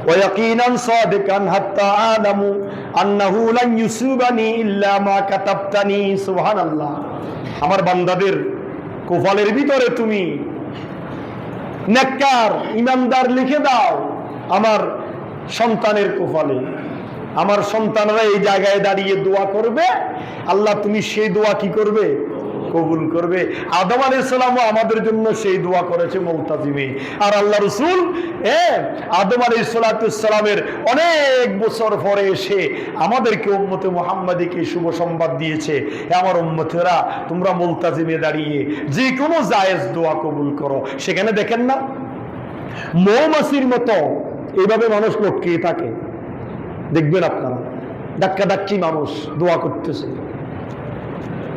ওয়া ইয়াকিনান সাদিকান হাত্তা আলামু আন্নাহু লান ইউসিবানি ইল্লা মা কাতাবতানি। সুবহানাল্লাহ। আমার বান্দাদের কপালের ভিতরে তুমি নেককার ঈমানদার লিখে দাও আমার সন্তানের কপালে। আমার সন্তানরা এই জায়গায় দাঁড়িয়ে দোয়া করবে, আল্লাহ তুমি সেই দোয়া কি করবে? কবুল করবে। আদম আলাইহিস সালামও আমাদের জন্য সেই দোয়া করেছে মুলতাজিমে। আর আল্লাহ রাসূল আদম আলাইহিস সালামের অনেক বছর পরে এসে আমাদেরকে উম্মতে মুহাম্মাদীকে শুভ সংবাদ দিয়েছে, আমার উম্মতেরা তোমরা মুলতাজিমে দাঁড়িয়ে যে কোনো জায়েজ দোয়া কবুল করো। সেখানে দেখেন না মৌমাছির মতো এইভাবে মানুষ লটকিয়ে থাকে, দেখবেন আপনারা ধাক্কা ধাক্কি মানুষ দোয়া করতেছে,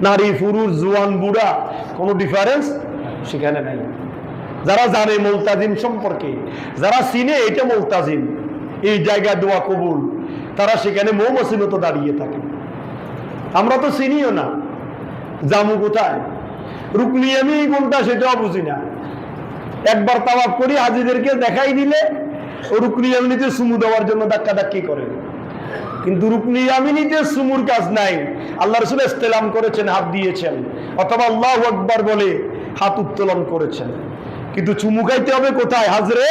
নারী পুরুষ জওয়ান বুড়া কোনো ডিফারেন্স সেখানে নাই। যারা জানে মুলতাজিম সম্পর্কে, যারা চিনে এটা মুলতাজিম এই জায়গায় দোয়া কবুল, তারা সেখানে মৌমাছির মতো দাঁড়িয়ে থাকে। আমরা তো চিনিও না, জামু কোথায়, রুকনি আমি কোনটা সেটাও বুঝি না। একবার তাওয়াফ করি হাজিদেরকে দেখাই দিলে রুকনি আমিনিতে সুমু দেওয়ার জন্য ধাক্কা ধাক্কি করে, কিন্তু রুকনি আমিনিতে সুমুর কাজ নাই। আল্লাহ রাসূল ইসলাম করেছেন, হাত দিয়েছেন, অথবা আল্লাহু আকবার বলে হাত উত্তোলন করেছেন, কিন্তু চুমু খাইতে হবে কোথায়? হাজরে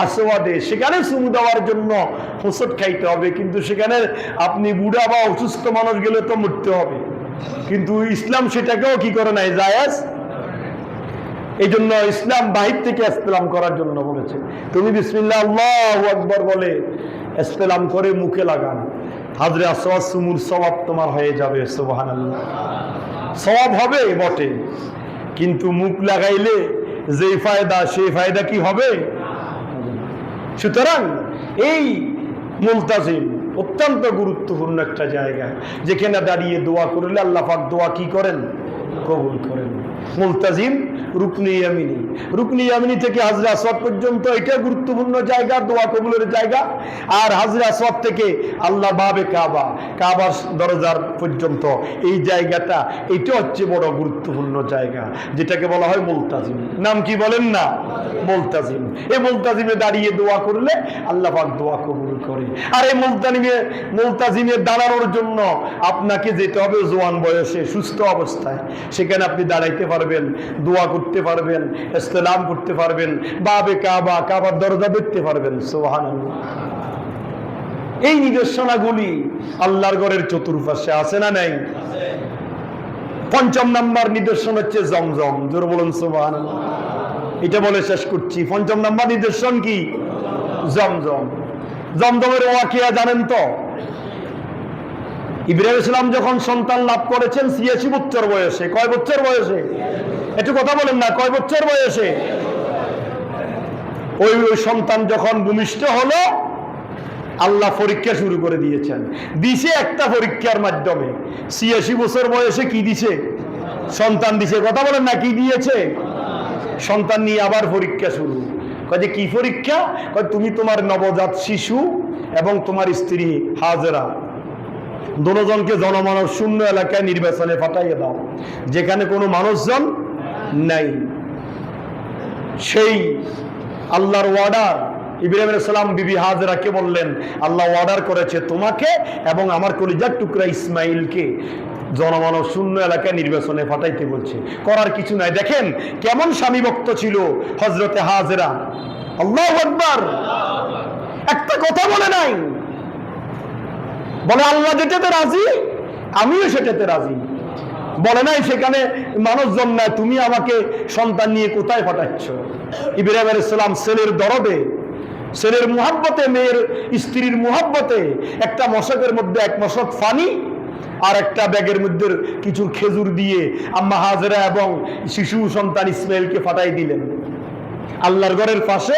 আসওয়াদে। সেখানে চুমু দেওয়ার জন্য হোঁচট খাইতে হবে, কিন্তু সেখানে আপনি বুড়া বা অসুস্থ মানুষ গেলে তো মরতে হবে, কিন্তু ইসলাম সেটাকেও কি করে নাই? জায়েজ। এই জন্য ইসলাম বাহির থেকে ইসলাম করার জন্য বলেছে, তুমি বিসমিল্লাহ আল্লাহু আকবার বলে ইসলাম করে মুখে লাগান, হাজরে আসওয়াদ সুমুর সওয়াব তোমার হয়ে যাবে। সুবহানাল্লাহ। সওয়াব হবে বটে, কিন্তু মুখ লাগাইলে যে ফায়দা সেই ফায়দা কি হবে? সুতরাং এই মুলতাজিম অত্যন্ত গুরুত্বপূর্ণ একটা জায়গা, যেখানে দাঁড়িয়ে দোয়া করলে আল্লাহ পাক দোয়া কি করেন? কবুল করেন। মুলতাজিম রুকনি ইয়ামিনী, রুকনি ইয়ামিনী থেকে হাজরে আসওয়াদ পর্যন্ত এটা গুরুত্বপূর্ণ জায়গা, দোয়া কবুলের জায়গা। আর হাজরে আসওয়াদ থেকে আল্লাহ বাবে কাবা, কাবার দরজার পর্যন্ত এই জায়গাটা, এটা হচ্ছে বড় গুরুত্বপূর্ণ জায়গা, যেটাকে বলা হয় মুলতাজিম। নাম কি বলেন না? মুলতাজিম। এই মুলতাজিমে দাঁড়িয়ে দোয়া করলে আল্লাহ পাক দোয়া কবুল করে। আর এই মুলতাজিমে দাঁড়ানোর জন্য আপনাকে যেতে হবে জোয়ান বয়সে, সুস্থ অবস্থায়। সেখানে আপনি দাঁড়াইতে পারবেন, দোয়া করতে পারবেন, ইসলাম করতে পারবেন, বাবে কাবা, কাবার দরজা দেখতে পারবেন। সুবহানাল্লাহ। এই নিদর্শনাগুলি আল্লাহর ঘরের চতুর্পাশে আছে না নাই? পঞ্চম নাম্বার নিদর্শন হচ্ছে জমজম। জোরে বলুন সুবহানাল্লাহ। এটা বলে শেষ করছি। পঞ্চম নাম্বার নিদর্শন কি? জমজম। জমজমের ওয়াকিয়া জানেন তো? ইব্রাহিম ইসলাম যখন সন্তান লাভ করেছেন ৮৬ বছর বয়সে। কয় বছর বয়সে? একটু কথা বলেন না, কয় বছর বয়সে? ওই সন্তান যখন ভূমিষ্ঠ হলো, আল্লাহ পরীক্ষা শুরু করে দিয়েছেন। দিছে একটা পরীক্ষার মাধ্যমে। ৮৬ বছর বয়সে কি দিছে? সন্তান দিছে। কথা বলেন না, কি দিয়েছে? সন্তান নিয়ে আবার পরীক্ষা শুরু। কয় যে কি পরীক্ষা? কয় তুমি তোমার নবজাত শিশু এবং তোমার স্ত্রী হাজেরা দুজনকে জনমানব শূন্য এলাকায় নির্বাচনে পাঠাইয়ে দাও, যেখানে কোনো মানুষজন নাই। সেই আল্লাহর ওয়ার্ডার ইব্রাহিম আলাইহিস সালাম বিবি হাজেরাকে বললেন, আল্লাহ অর্ডার করেছে তোমাকে এবং আমার কলিজার টুকরা ইসমাইলকে জনমানব শূন্য এলাকায় নির্বাচনে পাঠাইতে বলছে। করার কিছু নাই। দেখেন কেমন স্বামী ভক্ত ছিল হযরতে হাজেরা। আল্লাহু আকবার। একটা কথা বলে নাই, বলে আল্লাহ যেটাতে রাজি আমিও সেটাতে রাজি। বলে নাই সেখানে মানুষজন নাই, তুমি আমাকে সন্তান নিয়ে কোথায় পাঠাচ্ছ? ইব্রাহিম আলাইহিস সালাম ছেলের দরদে, ছেলের মুহাব্বতে, মেয়ের স্ত্রীর মুহাব্বতে একটা মশকের মধ্যে এক মশক পানি আর একটা ব্যাগের মধ্যে কিছু খেজুর দিয়ে আম্মা হাজেরা এবং শিশু সন্তান ইসমাইলকে পাঠাই দিলেন। আল্লাহর ঘরের পাশে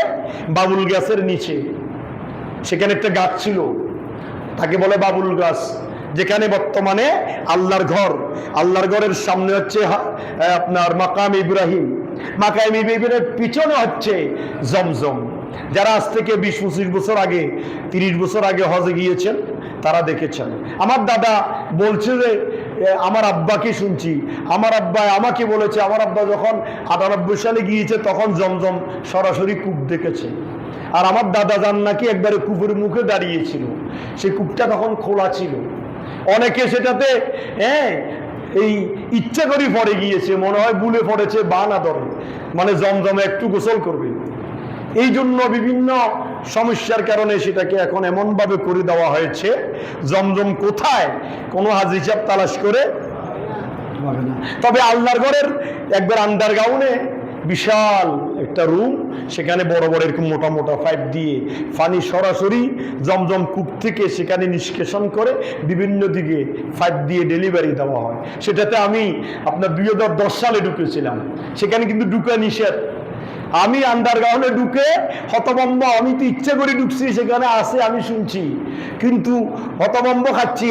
বাবুল গাছের নিচে, সেখানে একটা গাছ ছিল, তাকে বলে বাবুল গাছ, যেখানে বর্তমানে আল্লাহর ঘর। আল্লাহর ঘরের সামনে হচ্ছে আপনার মাকাম ইব্রাহিম, মাকাম ইব্রাহিমের পিছনে হচ্ছে জমজম। যারা আজ থেকে ২০-২৫ বছর আগে, ৩০ বছর আগে হজে গিয়েছেন তারা দেখেছেন। আমার দাদা বলছে যে আমার আব্বাকে শুনছি, আমার আব্বা আমাকে বলেছে, আমার আব্বা যখন ৯৮ সালে গিয়েছে তখন জমজম সরাসরি কূপ দেখেছে। আর আমার দাদা যান নাকি একবারে কূপের মুখে দাঁড়িয়েছিল, সেই কূপটা তখন খোলা ছিল। অনেকে সেটাতে এই ইচ্ছা করে পড়ে গিয়েছে, মনে হয় বুলে পড়েছে বা না ধরে, মানে জমজমে একটু গোসল করবে। এই জন্য বিভিন্ন সমস্যার কারণে সেটাকে এখন এমনভাবে করে দেওয়া হয়েছে, জমজম কোথায় কোনো হাজি সাহেব তালাশ করে পাবে না। তবে আল্লাহর ঘরের একবার আন্ডারগ্রাউন্ডে বিশাল একটা রুম, সেখানে বড় বড় এরকম মোটা মোটা পাইপ দিয়ে পানি সরাসরি জমজম কূপ থেকে সেখানে নিষ্কাশন করে বিভিন্ন দিকে পাইপ দিয়ে ডেলিভারি দেওয়া হয়। সেটাতে আমি আপনার ২০১০ সালে ঢুকেছিলাম, সেখানে কিন্তু ঢুকা নিষেধ। আমি আন্ডারগ্রাউন্ডে ঢুকে হতভম্ব, আমি তো ইচ্ছে করে ঢুকছি, সেখানে আসে আমি শুনছি, কিন্তু হতভম্ব খাচ্ছি।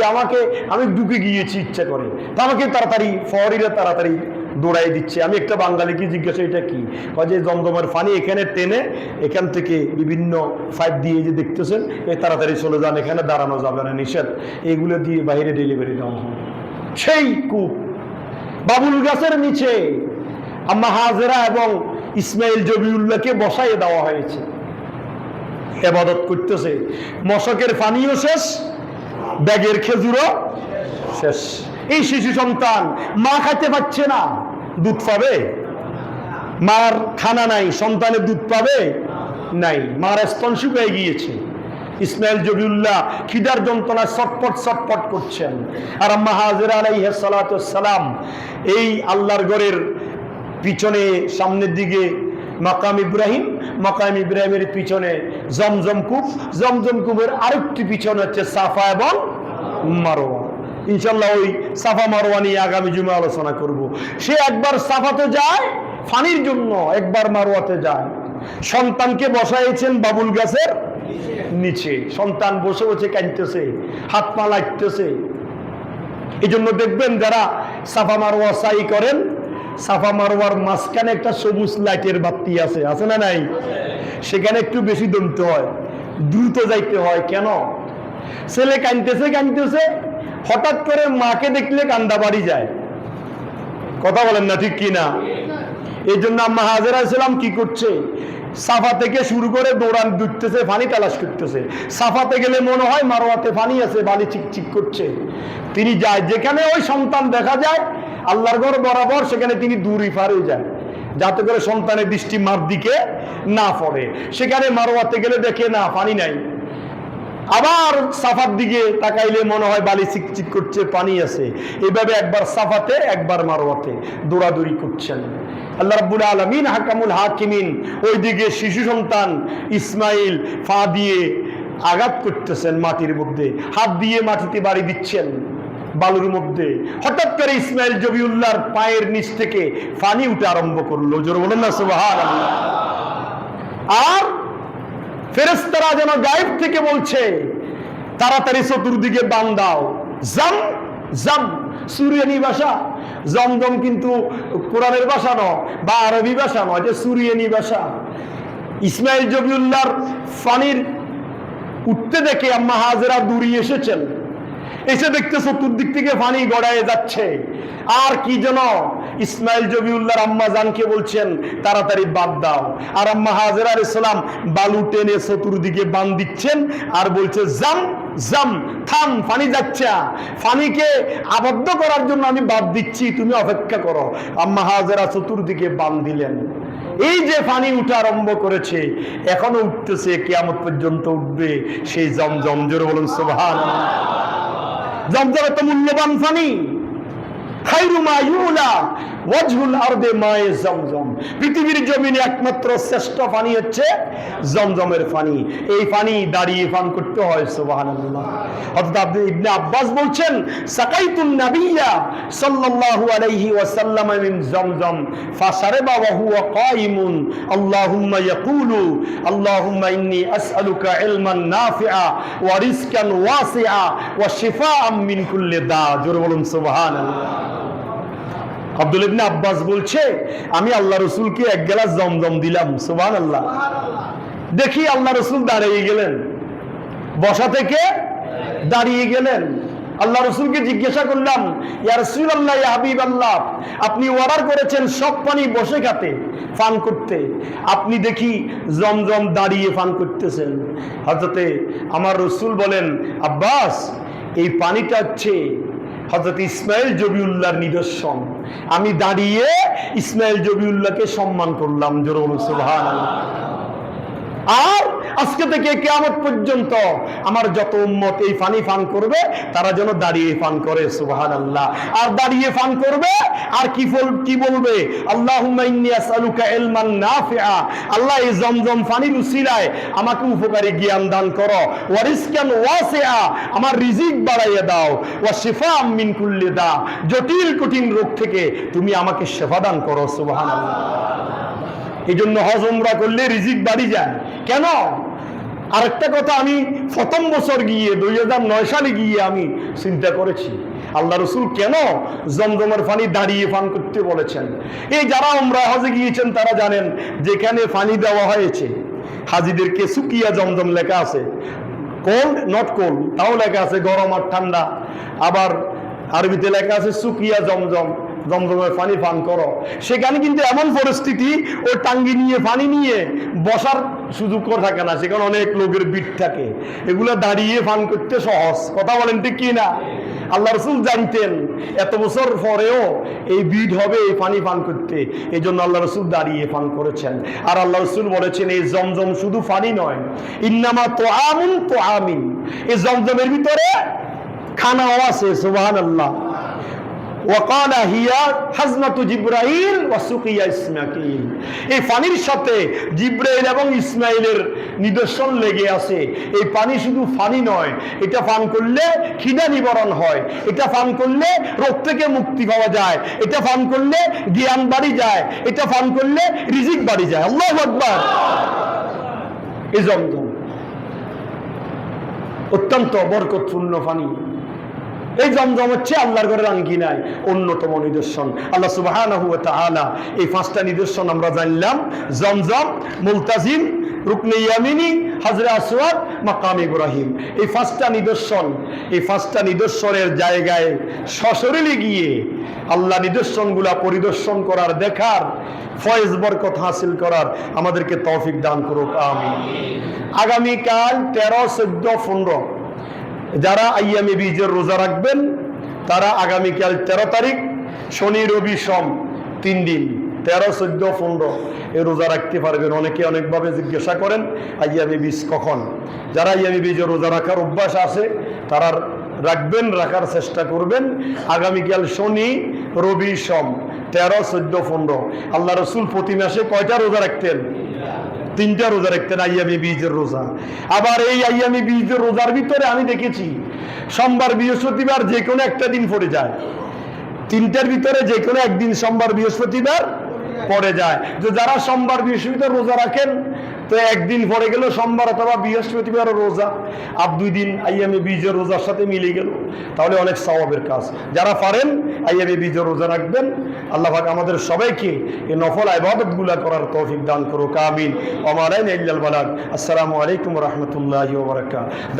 আমি ঢুকে গিয়েছি ইচ্ছা করে, তা আমাকে তাড়াতাড়ি ফরিরা তাড়াতাড়ি দৌড়াই দিচ্ছে। আমি একটা বাঙালিকে জিজ্ঞাসা এটা কি, যে জমজমের পানি এখানে টেনে এখান থেকে বিভিন্ন পাইপ দিয়ে যে দেখতেছেন, এই তাড়াতাড়ি চলে যান, এখানে দাঁড়ানো যাবে না, নিষেধ। এগুলো দিয়ে বাইরে ডেলিভারি দেওয়া হয়। সেই কূপ বাবুল গাছের নিচে আম্মা হাজেরা এবং ইসমাইল জবিউল্লাহকে বসাইয়ে দেওয়া হয়েছে, ইবাদত করতেছে। মশকের পানিও শেষ, ব্যাগের খেজুরও শেষ। এই শিশু সন্তান মা খাইতে পারছে না, দুধ পাবে? মার খানা নাই, সন্তানের দুধ পাবে? নাই, মার স্তন শুকিয়ে গিয়েছে। ইসমাইল জবিউল্লাহ খিদার যন্ত্রণায় ছটপট ছটপট করছেন। আর আম্মা হাজেরা আলাইহিস সালাতু ওয়াস সালাম এই আল্লাহর ঘরের পিছনে সামনের দিকে মাকাম ইব্রাহিম, মাকাম ইব্রাহিমের পিছনে জমজম কূপ, জমজম কূপের আরেকটি পিছনে হচ্ছে সাফা এবং মারওয়া। ইনশাল্লাহ ওই সাফা মারওয়া নিয়ে আগামী জুমে আলোচনা করব। সে একবার সাফাতে যায় পানির জন্য, একবার মারওয়াতে যায়। সন্তানকে বসাইছেন বাবুল গাছের নিচে, সন্তান বসে বসে কাঁদতেছে, হাত পা লাগতেছে। এই জন্য দেখবেন যারা সাফা মারওয়া সাই করেন, সাফা মারওয়ার মাঝখানে একটা সবুজ লাইটের বাতি আছে, আছে না নাই? সেখানে একটু বেশি দৌড়তে হয়, দ্রুত যাইতে হয়। কেন? ছেলে কাঁদতেছে কাঁদতেছে, হঠাৎ করে মাকে দেখলে কান্দা বাড়ি যায়। কথা বলেন না, ঠিক কিনা? এই জন্য আম্মা হাজেরা সালাম কি করছে, সাফা থেকে শুরু করে দৌড়ান দুটতেছে, পানি তালাশ করতেছে। সাফাতে গেলে মনে হয় মারওয়াতে পানি আছে, বালি চিকচিক করছে। তিনি যায় যেখানে ওই সন্তান দেখা যায় আল্লাহর ঘর বরাবর, সেখানে তিনি দূরই পার হয়ে যায়, যাতে করে সন্তানের দৃষ্টি মার দিকে না পড়ে। সেখানে মারওয়াতে গেলে দেখে না, পানি নাই। আবার সাফার দিকে তাকাইলে মনে হয় বালি চিকচিক করছে, পানি আছে। এইভাবে একবার সাফাতে একবার মারওয়াতে দৌড়াদৌড়ি করছেন। আল্লাহ রাব্বুল আলামিন হাকামুল হাকিমিন ওইদিকে শিশু সন্তান ইসমাইল পা দিয়ে আঘাত করতেছেন মাটির মধ্যে, হাত দিয়ে মাটিতে বাড়ি দিচ্ছেন বালুর মধ্যে। হঠাৎ করে ইসমাইল জবিউল্লাহর পায়ের নিচ থেকে পানি উঠে আরম্ভ করলো। জোরে বলেন না সুবহানাল্লাহ। আর ফেরেশতারা যেন গায়েব থেকে বলছে, তাড়াতাড়ি চতুর্দিকে বান দাও। জাম জাম সুরিয়ানি ভাষা, জমজম কিন্তু কোরআনের ভাষা নয় বা আরবি ভাষা নয়, যে সুরিয়ানি ভাষা। ইসমাইল জবিউল্লাহর পানির উঠতে দেখে আম্মা হাজেরা দূরে এসেছেন, এসে দেখতে চতুর্দিক থেকে পানি গড়ায় যাচ্ছে। আর কি যেন ইসমাইল জবিউল্লাহর আম্মা জানকে বলছেন, তাড়াতাড়ি বাদ দাও। আর আম্মা হাজেরা আলাইহিস সালাম বালু টেনে চতুর্দিকে বান দিচ্ছেন আর বলছে, জাম জাম, থাম, পানি যাচ্ছে। পানিকে আবদ্ধ করার জন্য আমি বাদ দিচ্ছি, তুমি অপেক্ষা করো। আম্মা হাজেরা চতুর্দিকে বান দিলেন। এই যে পানি উঠা আরম্ভ করেছে, এখনো উঠতেছে, কিয়ামত পর্যন্ত উঠবে সেই জমজম। জোরে বলুন সুবহানাল্লাহ। জমজম এত মূল্যবান পানি, খায়রু মা ইউলা ওয়াজহুল আরদে মায়ে জমজম। পৃথিবীর জমিনে একমাত্র শ্রেষ্ঠ পানি হচ্ছে জমজমের পানি। এই পানি দাঁড়িয়ে পান করতে হয়। সুবহানাল্লাহ। হযরত ইবনে আব্বাস বলছেন, সাকাইতুন নাবিয়্যা সাল্লাল্লাহু আলাইহি ওয়াসাল্লাম মিন জমজম ফাশারাবা ওয়া হুয়া কায়িমুন আল্লাহুম্মা ইয়াকুলু আল্লাহুম্মা ইন্নী আসআলুকা ইলমান নাফিআ ওয়া রিজকান ওয়াসিআ ওয়া শিফাআম মিন কুল্লি দা। জোরে বলুন সুবহানাল্লাহ। আব্দুল ইবনে আব্বাস বলছে, আমি আল্লাহ রসুলকে এক গ্লাস জমজম দিলাম। সুবহানাল্লাহ। দেখি আল্লাহ রসুল দাঁড়িয়ে গেলেন, বসা থেকে দাঁড়িয়ে গেলেন। আল্লাহ রসুলকে জিজ্ঞাসা করলাম, ইয়া রাসূলুল্লাহ, ইয়া হাবিবাল্লাহ, আপনি অর্ডার করেছেন সব পানি বসে খাতে পান করতে, আপনি দেখি জমজম দাঁড়িয়ে পান করতেছেন। হযরতে আমার রসুল বলেন, আব্বাস, এই পানিটা হচ্ছে হযরত ইসমাইল জবিউল্লাহর নিদর্শন। আমি দাঁড়িয়ে ইসমাইল জবিউল্লাহকে সম্মান করলাম। জোরে বলুন সুবহানাল্লাহ। আর আজকে থেকে কিয়ামত পর্যন্ত আমার যত উম্মত এই পানি পান করবে, তারা যেন দাঁড়িয়ে পান করে। সুবহানাল্লাহ। আর দাঁড়িয়ে পান করবে আর কি বলবে, আল্লাহুম্মা ইন্নী আসআলুকা ইলমান নাফিআ, আল্লাহ এই জমজম পানির উসিলায় আমাকে উপকারী জ্ঞান দান করো। ওয়া রিজকান ওয়াসিআ, আমার রিজিক বাড়াইয়া দাও। ওয়া শিফাআম মিন কুল্লি দা, জটিল কঠিন রোগ থেকে তুমি আমাকে শিফা দান করো। সুবহানাল্লাহ। এই জন্য হজ উমরা করলে রিজিক বাড়ি যায়। কেন? আরেকটা কথা, আমি প্রথম বছর গিয়ে 2009 সালে গিয়ে আমি চিন্তা করেছি, আল্লাহ রসুল কেন জমজমের পানি দাঁড়িয়ে পান করতে বলেছেন। এই যারা উমরা হজে গিয়েছেন তারা জানেন, যেখানে পানি দেওয়া হয়েছে হাজিদেরকে সুকিয়া জমজম লেখা আছে, কোল্ড নট কোল্ড তাও লেখা আছে, গরম আর ঠান্ডা। আবার আরবিতে লেখা আছে সুকিয়া জমজম, জমজমের পানি পান করো। সেখানে কিন্তু এমন পরিস্থিতি, ও টাঙ্গি নিয়ে পানি নিয়ে বসার সুযোগ থাকে না, সেখানে অনেক লোকের ভিড় থাকে। এগুলো দাঁড়িয়ে পান করতে সহজ। কথা বলেন ঠিক কি না? আল্লাহ রসুল জানতেন এত বছর পরেও এই ভিড় হবে এই পানি পান করতে, এই জন্য আল্লাহ রসুল দাঁড়িয়ে পান করেছেন। আর আল্লাহ রসুল বলেছেন, এই জমজম শুধু পানি নয়, ইন্নামা তোআমুন তোআমিন, এই জমজমের ভিতরে খানাও আছে। সুবহানাল্লাহ। وقال هي حزمة জিবরাইল ওয়া সুকিয়া ইসমাঈল, এই পানির সাথে জিবরাইল এবং ইসমাইলের নিদর্শন লেগে আছে। এই পানি শুধু পানি নয়, এটা পান করলে খিদা নিবারণ হয়, এটা পান করলে রোগ থেকে মুক্তি পাওয়া যায়, এটা পান করলে জ্ঞান বাড়ি যায়, এটা পান করলে রিজিক বাড়ি যায়। আল্লাহু আকবার। এই জমজম অত্যন্ত বরকতপূর্ণ পানি। এই জমজম হচ্ছে আল্লাহর ঘরের আঙ্গিনায় অন্যতম নিদর্শন। আল্লাহ সুবহানাহু ওয়া তাআলা এই 5টা নিদর্শন আমরা জানলাম, জমজম, মুলতাজিম, রুকনে ইয়ামিনী, হাজরে আসওয়াদ, মাকাম ইব্রাহিম। এই 5টা নিদর্শন, এই 5টা নিদর্শনের জায়গায় সশরীরে গিয়ে আল্লাহ নিদর্শনগুলা পরিদর্শন করার, দেখার, ফয়েজ বরকত হাসিল করার আমাদেরকে তৌফিক দান করুক, আমিন। আগামীকাল 13, 14, 15 যারা আইয়ামে বীজের রোজা রাখবেন তারা আগামীকাল 13 তারিখ শনি রবি সোম 3 দিন 13, 14, 15 এই রোজা রাখতে পারবেন। অনেকে অনেকভাবে জিজ্ঞাসা করেন আইয়ামে বীজ কখন। যারা আইয়ামে বীজের রোজা রাখার অভ্যাস আছে তারা রাখবেন, রাখার চেষ্টা করবেন। আগামীকাল শনি রবি সোম 13, 14, 15। আল্লাহ রসুল প্রতি মাসে কয়টা রোজা রাখতেন? 3টা রোজা রাখতেন, আইয়ামে বীজের রোজা। আবার এই আইয়ামে বীজের রোজার ভিতরে আমি দেখেছি সোমবার বৃহস্পতিবার যে কোনো একটা দিন পড়ে যায়। 3টার ভিতরে যে কোনো একদিন সোমবার বৃহস্পতিবার পড়ে যায়। যে যারা সোমবার বৃহস্পতিবার রোজা রাখেন তো একদিন পড়ে গেল সোমবার অথবা বৃহস্পতিবার রোজা, আর 2 দিন আইয়ামে বীজের রোজার সাথে মিলে গেল, তাহলে অনেক সওয়াবের কাজ। যারা পারেন আইয়ামে বীজের রোজা রাখবেন। আল্লাহ পাক আমাদের সবাইকে এই নফল ইবাদতগুলো করার তৌফিক দান করুক, আমিন। ওয়া মা আলাইনা ইল্লাল বালাগ। আসসালামু আলাইকুম ওয়া রাহমাতুল্লাহি ওয়া বারাকাতুহু।